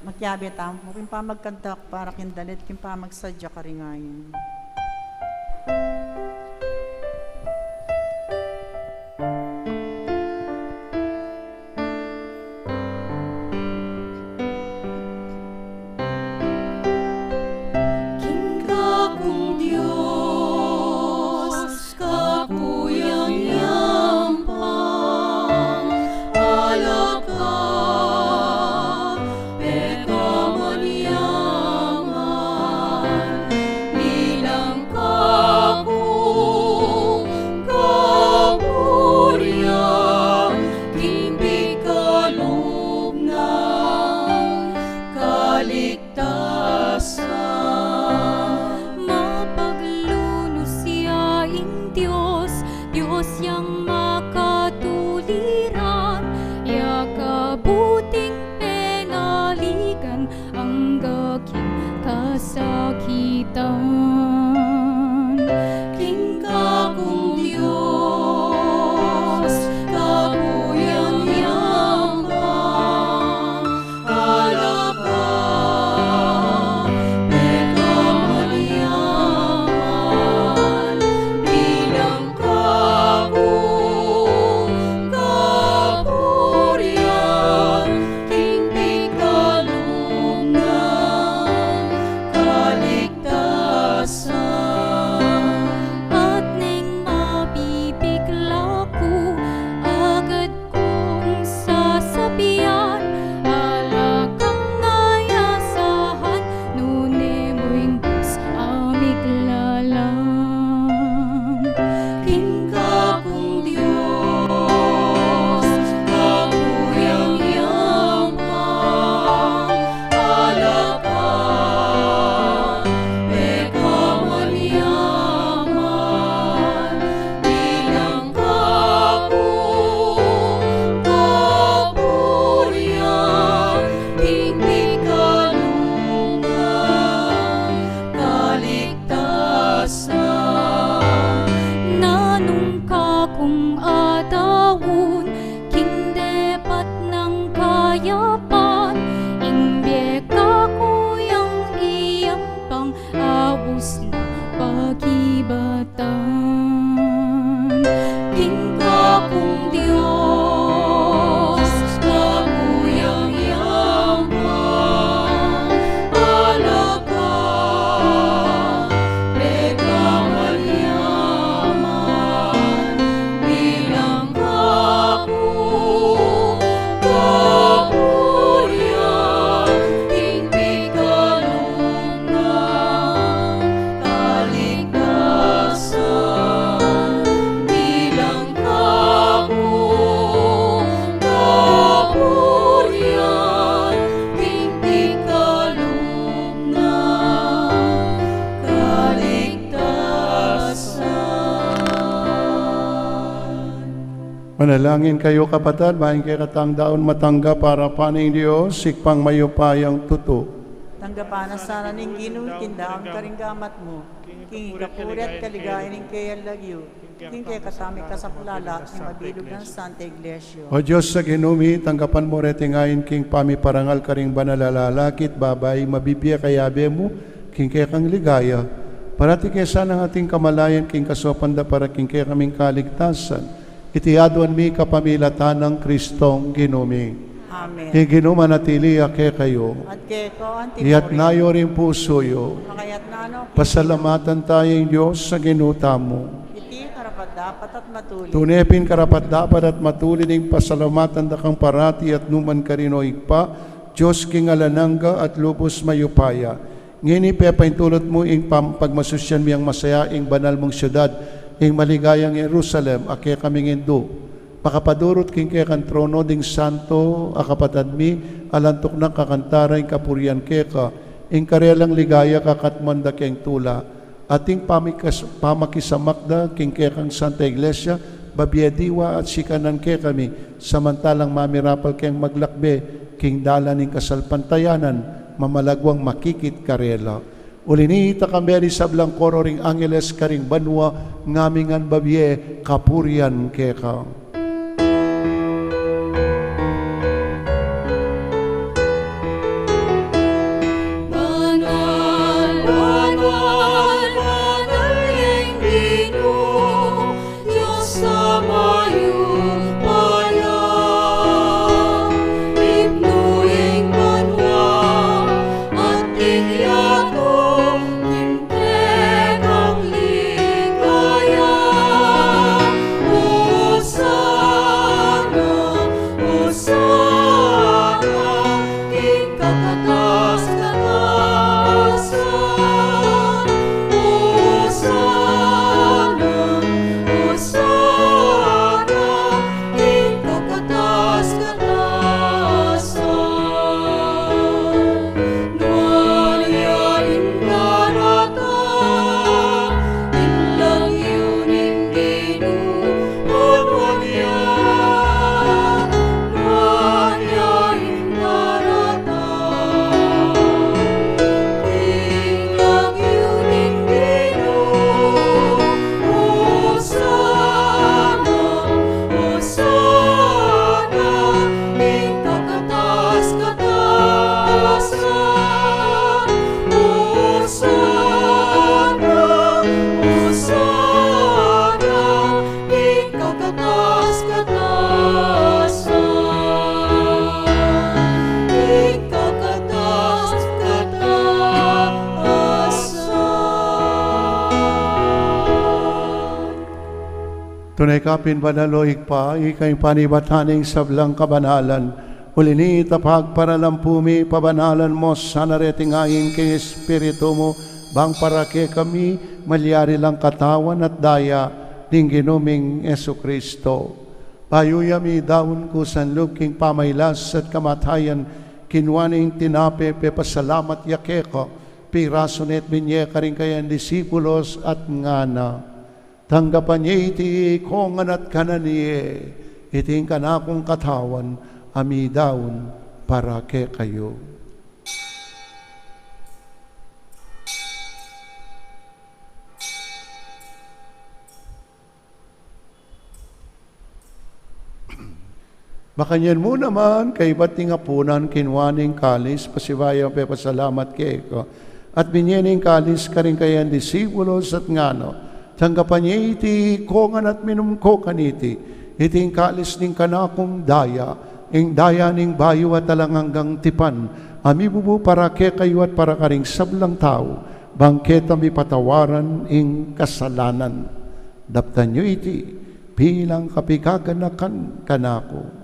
Magyabi tamo, kin pa magkantak para kindalit, kin pa magsadya karingayin. King kakong Diyos, kakuyang yampang, alak ka, pekamanyaman, nila daos na pagibatan. King kakong Diyos, kakuyang yaman, alaga, pegangan yaman, bilang kakong kapurian, king pikalungan, kaligtasan, bilang kakong kapurian, king pikalungan, kaligtasan. Manalangin kayo kapatid, maing kay katang daon matangga para paning Diyos, sikpang mayupayang tuto. Tanggapanan sana ning ginulkinda ang karinggamat mo. King kapuri at kaligayan ning kaya lagyo. King kaya kasami kasaplala ni mabilog ng Santa Iglesia. O Diyos sa ginumi, tanggapan mo retingayin king pamiparangal karing banalalakit, babay, mabibiya kayabe mo, king kaya kang ligaya. Parati kesa ng ating kamalayan, king kasopanda para king kaya kaming kaligtasan. Itiaduan mi kapamilatan ng Kristong ginumi. Amen. Iginuma natili ake kayo. At kay ko Iyat antipori. nayo rin pusoyo. Makayat na ano. Pasalamatan tayong Diyos sa ginuta mo. Iti karapat dapat at matuli. Tunepin karapat dapat at matuli ng pasalamatan da kang parati at numan karinoig pa, Diyos king alananga at lubos mayupaya. Ngini pepaintulot mo ing pagmasusyan miyang masaya ing banal mong syudad, ing maligayang Jerusalem, ake kaming indo. Makapadurot king kaya kan trono ding santo, akapatad mi, alantok ng kakantaray kapurian keka, ing karelang ligaya kakatmanda keng tula, ating pamakisamakda king kaya kang Santa Iglesia, babiadiwa at sikanan kaya kami, samantalang mamirapal keng maglakbe, king dala ning kasalpantayanan, mamalagwang makikit karela. Ulinita kamberi sablang koro ring angeles karing banwa, ngamingan babye kapurian keka. Tunay kapin banaloig pa, ikay panibataning sablang kabanalan. Ulini tapag para lampumi, pabanalan mo, sana retingayin kay Espiritu mo, bang para kay kami, malyari lang katawan at daya, ning ginuming Yesu Kristo. Payuyami daun ko sanlub king pamaylas at kamatayan, kinwaning tinape, pepasalamat yakeko, piraso net binye karing kayan disipulos at ngana. Tanggapan niya iti kongan at kananiye, iting kanakong katawan, ami daun para ke kayo. Makanyan mo naman, kay ba't tingapunan, kinwaning kalis, pasibayo, pepasalamat ke ko. at binyening kalis ka rin kayan disipulos at ngano, tanggapan niya iti kongan at minumkokan iti, iting kalis ning kanakong daya, ing daya ning bayo at talang hanggang tipan, ami bubu para ke kayo at para karing sablang tao, bangket ami patawaran ing kasalanan. Daptan niyo iti, bilang kapikaganakan kanako.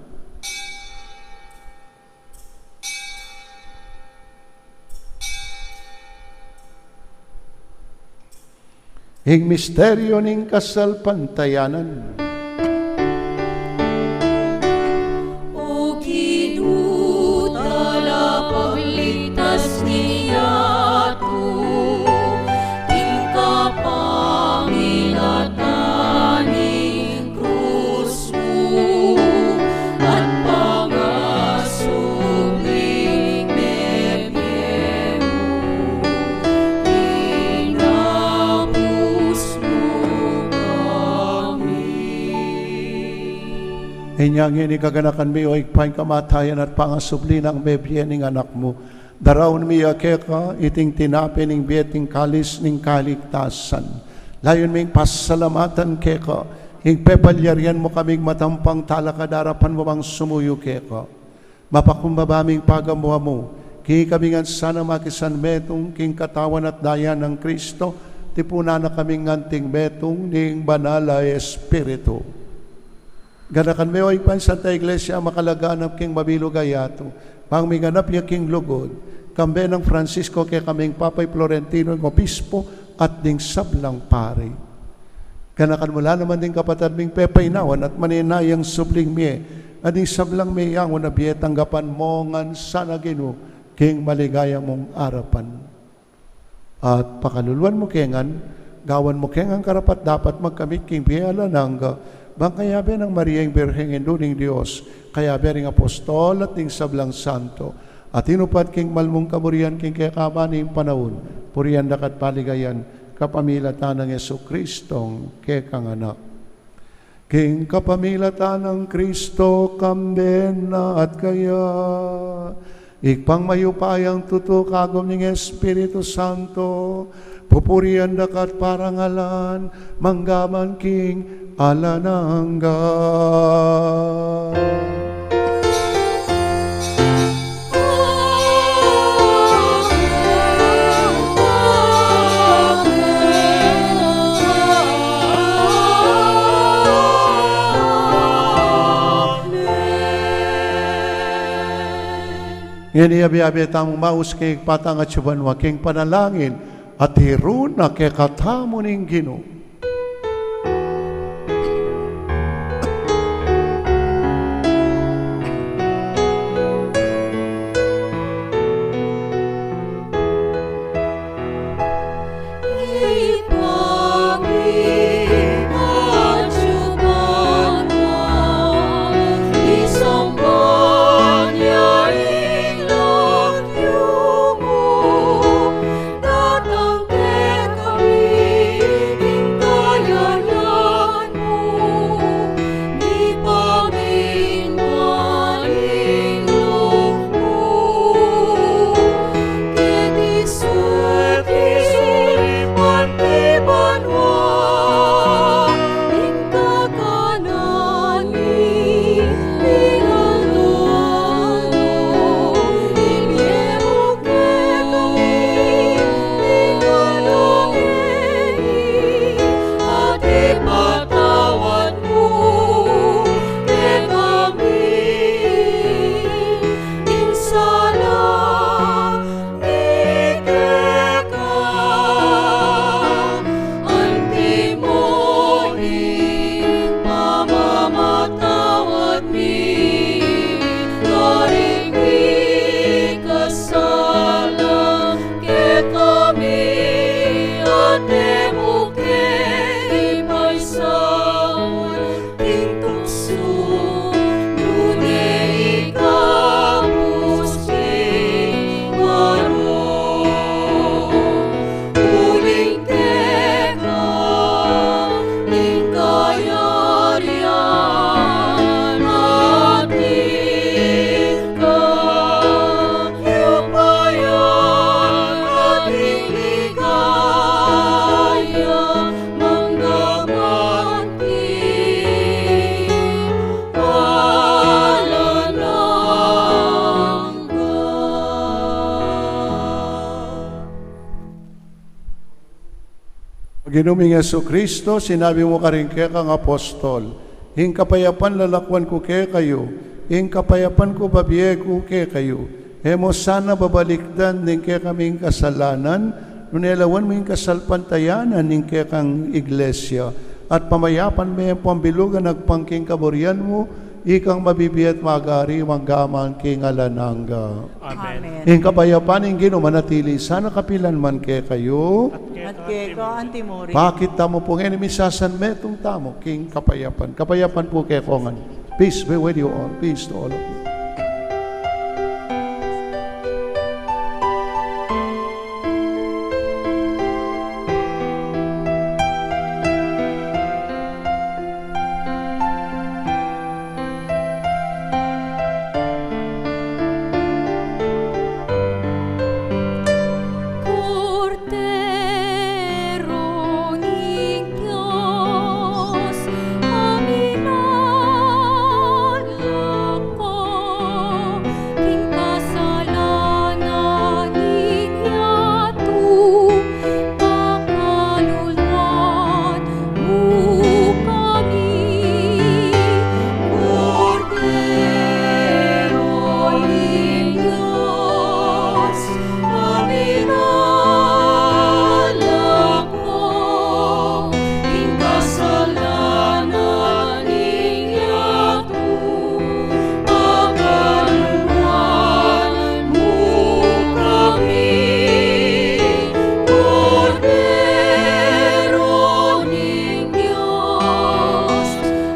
Ing misteryo ning kasalpantayanan. O kinutala pagligtas niya to, tingka pangilataning krus mo, at pangasubling bebe mo, inapos mo kami. Inyang ini kaganakan mi o ikpain kamatayan at pangasubli ng bebye ning anak mo. Darawon mi akeka iting tinapi ning bieting kalis ning kaligtasan. Layon ming pasalamatan keka. Ing pepalyarian mo kaming matampang talakadarapan mo bang sumuyo keka. Mapakumbabaming pagamuha mo. Kini kami nga sana makisan betong king katawan at daya ng Kristo. Tipuna na kaming nganting betong ning banala Espiritu. Ganakan mo ay pan Santa Iglesia makalaganap king mabilog ayato. Pang minganap niya king lugod. Kambe ng Francisco kay kaming Papay Florentino ng Obispo at ding sablang pare. Ganakan mula naman ding kapatid ming pepainawan at maninayang subling miye. Ading sablang miyang na biye tanggapan mo ngan sana gino king maligaya mong arapan. At pakaluluan mo kengan, gawan mo kengan karapat dapat magkamit king biyala nangga. Bang kayabe ng Maria yung Birheng Induning Diyos, kayabe ring apostol at ning sablang santo, at inupat king malmong kamurian king kayakabaning panahon, purian dakat paligayan, kapamilatan ng Yesu Kristong kekanganak. King kapamilatan ng Kristo, kamben na at kaya, ikpang mayupayang tutok agom ning Espiritu Santo, pupurian dakat parangalan, manggaman king alanangga. Ngayon iabi-abi tamong maus kay patang at syuban waking panalangin at hirun na kay katamo ning Ginoo. One Ginuming Yesu Kristo, sinabi mo ka rin kaya kang apostol, hing kapayapan lalakwan ko kaya kayo, hing kapayapan ko babiye ko kaya kayo. Hemo sana babalikdan ning kaya kaming kasalanan, nunelawan mo yung kasalpantayanan ning kaya kang iglesia, at pamayapan mo yung pambilugan nagpangking kaburian mo, ikang mabibiyat magari manggaman king alananga. Amen. Hing kapayapan ing ginumanatili, sana kapilan man kaya kayo, At kay ko antimori. bakit tamo po ngayon misasan metong tamo, king kapayapan. Kapayapan po kaya kongan. Peace be with you all. Peace to all of you. Cordero ni Diyos, amin alako, king kasalanan ninyatu, pakaluluan mo kami. Cordero ni Diyos, amin alako, king kasalanan ninyatu, pagkaluan mo kami. Cordero ni Diyos,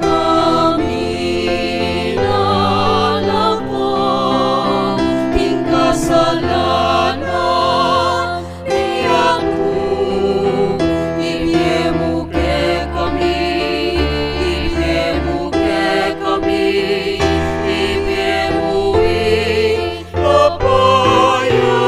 amin alako, king kasalanan ninyatu, ibiyemu ke kami, ibiyemu ke kami, ibiyemu kapayapan.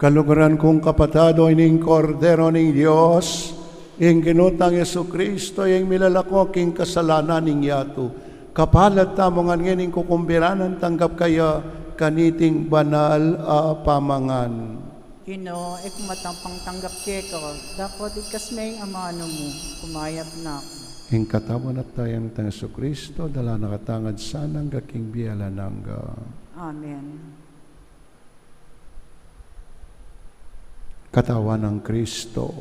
Kaluguran kong kapatado ining kordero ng Diyos, ing ginutang Yesu Kristo, ing milalako king kasalanan ning yatu. Kapalat tamongan ngayon kukumbiranan tanggap kaya kaniting banal a pamangan. Kino, ikumatang tanggap kay ko. Dapat ikas may amano mo. Kumayap na ako. Ing katawan at tayang tang Yesu Kristo, dala nakatangad sanang gaking biyalananga. Amen. Katawan ng Kristo.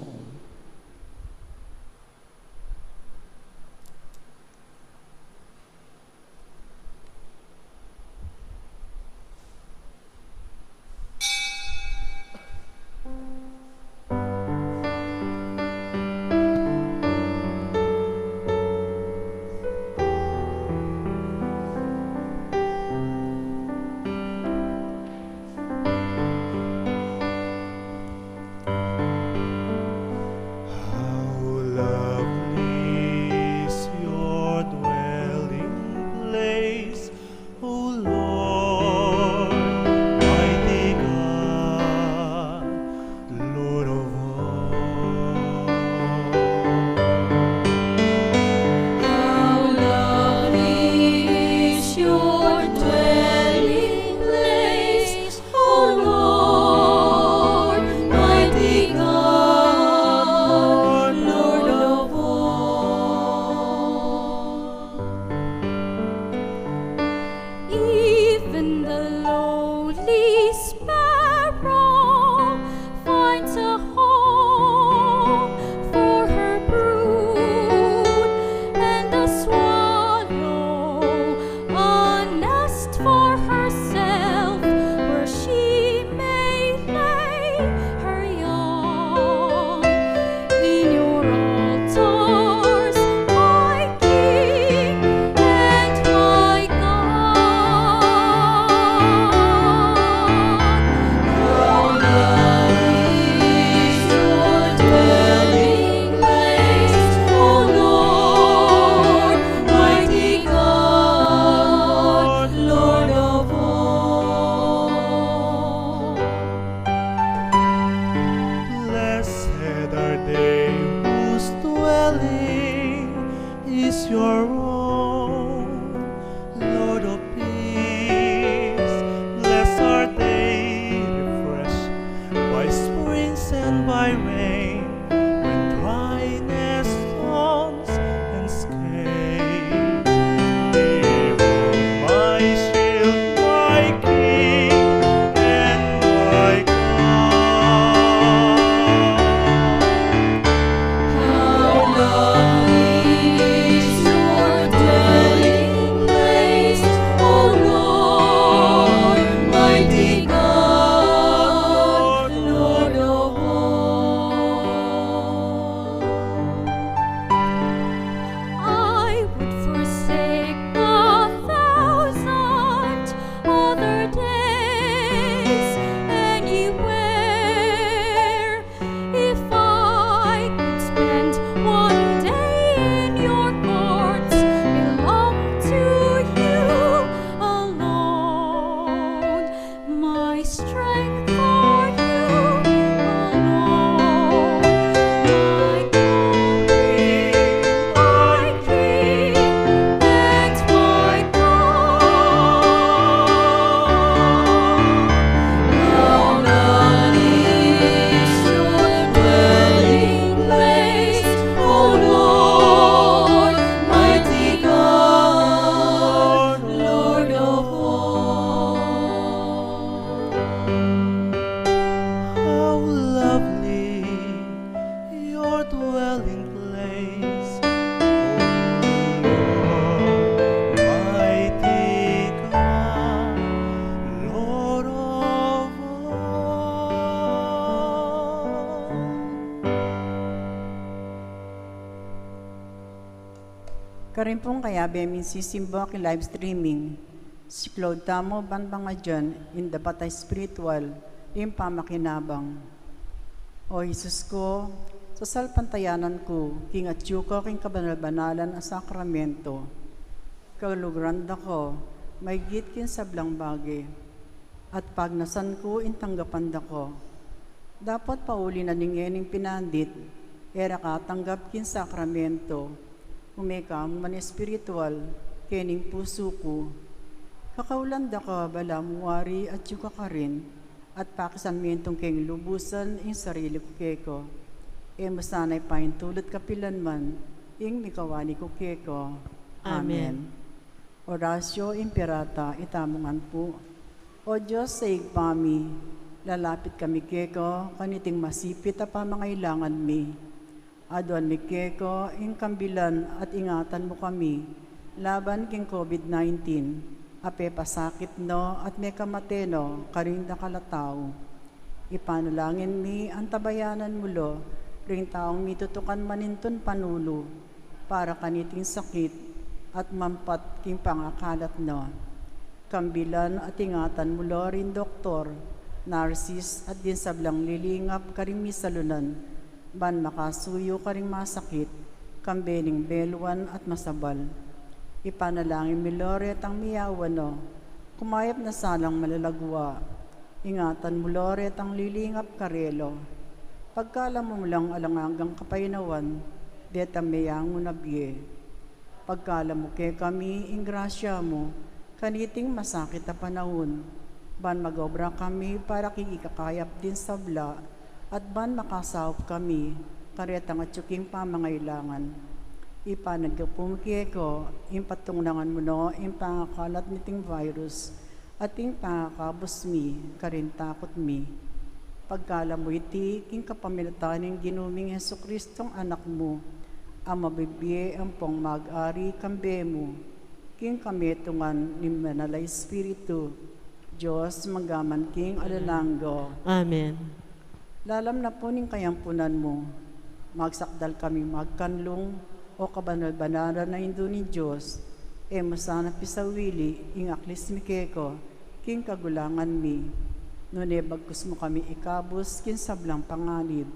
rin pong kaya bemin sisimba ki live streaming. Si Claude Tamo banbanga dyan, in the batay spiritual, yung pamakinabang. O Jesus ko, sa salpantayanan ko, king at yuko king kabanal-banalan ang sakramento. Kalugranda ko, may gitkin sa blang bagay. At pag nasan ko, intanggapan da ko. Dapat pauli na ningening pinandit, era katanggap kin sakramento. Umeka man espiritual, kening puso ko. Kakaulanda ka bala muwari at yuka ka rin, at pakisanmentong keng lubusan ing sarili ko keko. E masanay pain tulad kapilan man, ing mikawani ko keko. Amen. Orasyo Imperata, itamungan po. O Diyos sa igpami, lalapit kami keko, kaniting masipit a pamangailangan mi. Aduan mi keko, ing kambilan at ingatan mo kami, laban king COVID-19, ape pasakit no at may kamateno, karinda kalataw. Ipanalangin mi ang tabayanan mulo, ring taong mitutukan maninton panulo, para kaniting sakit at mampat king pangakalat no. Kambilan at ingatan mulo rin doktor, narsis at din sablang lilingap karing misalunan, ban makasuyo karing masakit, kambening belwan at masabal. Ipanalangin mi Loret ang miyawano, kumayap na salang malalagwa, ingatan mo Loret ang lilingap karelo. Pagkala mo lang alangagang kapaynawan, detang mayang unabye. Pagkala mo ke kami, ingrasya mo, kaniting masakit na panahon, ban magobra kami para kikikakayap din sabla, at ban makasawap kami, karetang at yuking pamangailangan. Ipanagkapumkie ko, impatunglangan mo no, impangakalat niting virus, at impangakabos mi, karin takot mi. Pagkala mo iti, king kapamilatan ng ginuming Heso Kristong anak mo, ang mabibye ang pong mag-ari kambe mo, king kametungan ni Manalay Espiritu, Diyos magaman king alalanggo. Amen. Lalam na po ning kayampunan mo, magsakdal kami magkanlong, o kabanal-banaran na indo ni Diyos, e masana pisawili, ing aklis mi keko, king kagulangan mi. Nune bagkus mo kami ikabus, kin sablang panganib,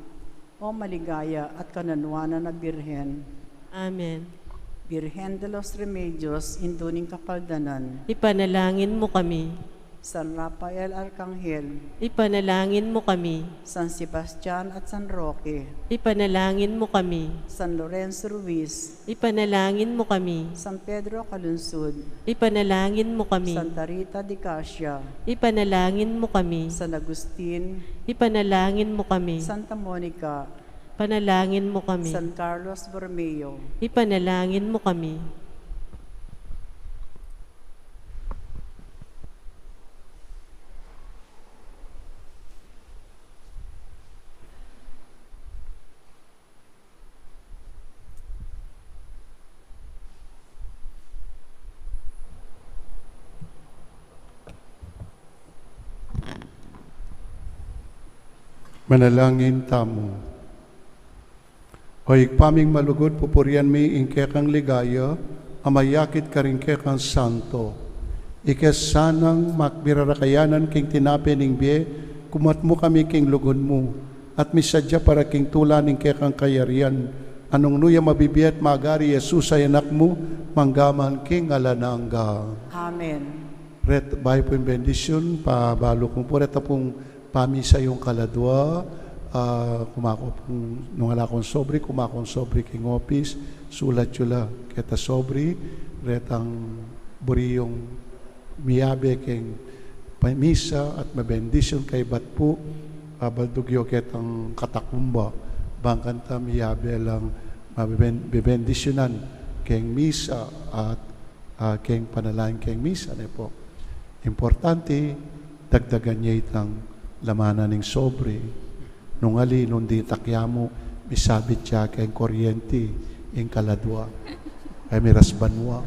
o maligaya at kananwanan na Birhen. Amen. Birhen de los Remedios, indo ning kapaldanan. Ipanalangin mo kami. San Rafael Arcangel, Ipanalangin mo kami. San Sebastian at San Roque, Ipanalangin mo kami. San Lorenzo Ruiz, Ipanalangin mo kami. San Pedro Calunsud, Ipanalangin mo kami. Santa Rita de Casia, Ipanalangin mo kami. San Agustin, Ipanalangin mo kami. Santa Monica, Panalangin mo kami. San Carlos Borromeo, Ipanalangin mo kami. Manalangin tamo. O ikpaming malugod, pupurian mi ingkekang ligaya, amayakit ka rin kekang santo. Ikesanang makbirarakayanan king tinapening biye, kumat mo kami king lugod mo, at misadya para king tulaning kekang kayarian, anong nuya mabibiyat magari Jesus ay anak mo, manggaman king alanangga. Amen. Ret, bahay po yung bendisyon, pabalo kong po, reta pong pamisa yung kaladwa, kumako pong, nung ala kong sobri, kumakong sobri king office, sulat yula, keta sobri, retang buri yung miyabe king pamisa at mabendisyon kay batpo, baldugyo ketang katakumba, bangkanta miyabe lang mabibendisyonan king misa at king panalangin king misa. Ano po? Importante, dagdagan niya itang lamanan ng sobre. Nung ali, nung di takyamo, misabit siya kay kuryente, yung kaladwa, kay mirasbanwa.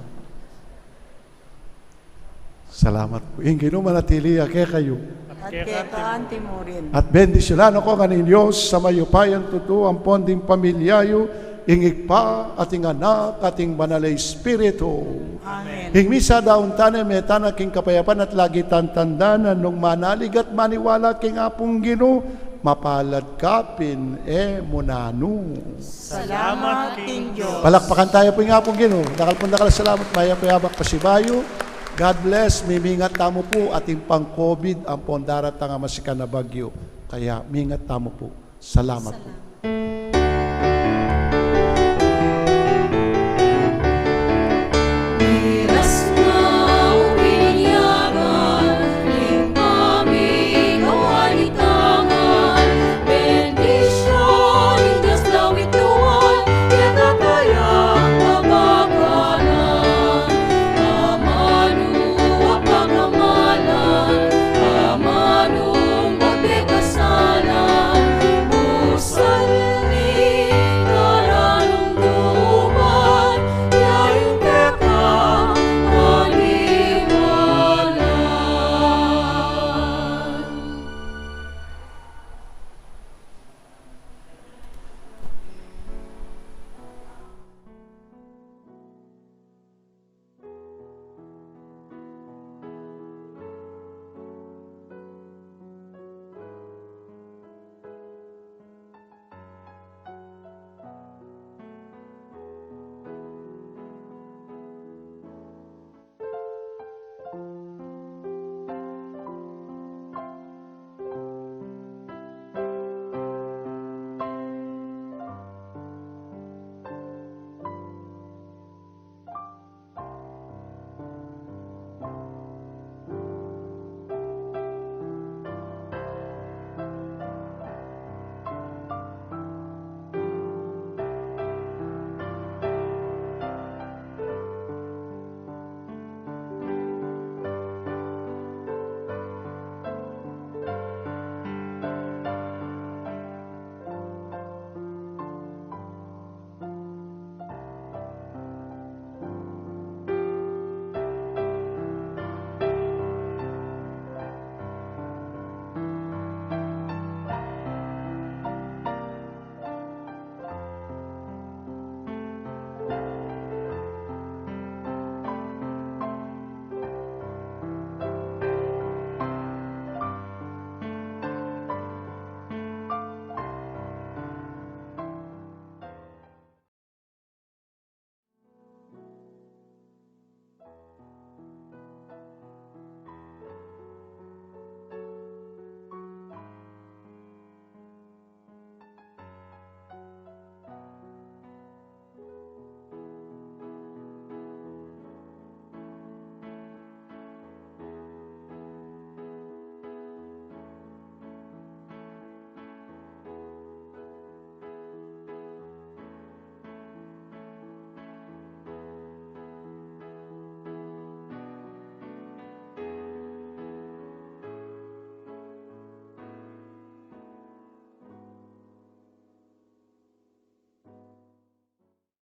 Salamat po. Yung ginumanatili, kaya kayo. At kaya Timurin. At bendisyonano ko kanin Diyos sa mayupayan tuto ang ponding pamilyayo, ingig pa ating anak, ating banal na Espiritu. Amen. Hingmisa daon tanem etana king kapayapan at lagi tantandanan nung manalig at maniwala king apong Ginoo mapalad kapin munanu. Salamat King Diyos. Palakpakan tayo po yung apong Ginoo. Dakal salamat maya payabak pasibayo. God bless, mimingat tamo po ating pang-COVID ang pondarat nga masikan na bagyo. Kaya mingat tamo po. Salamat po.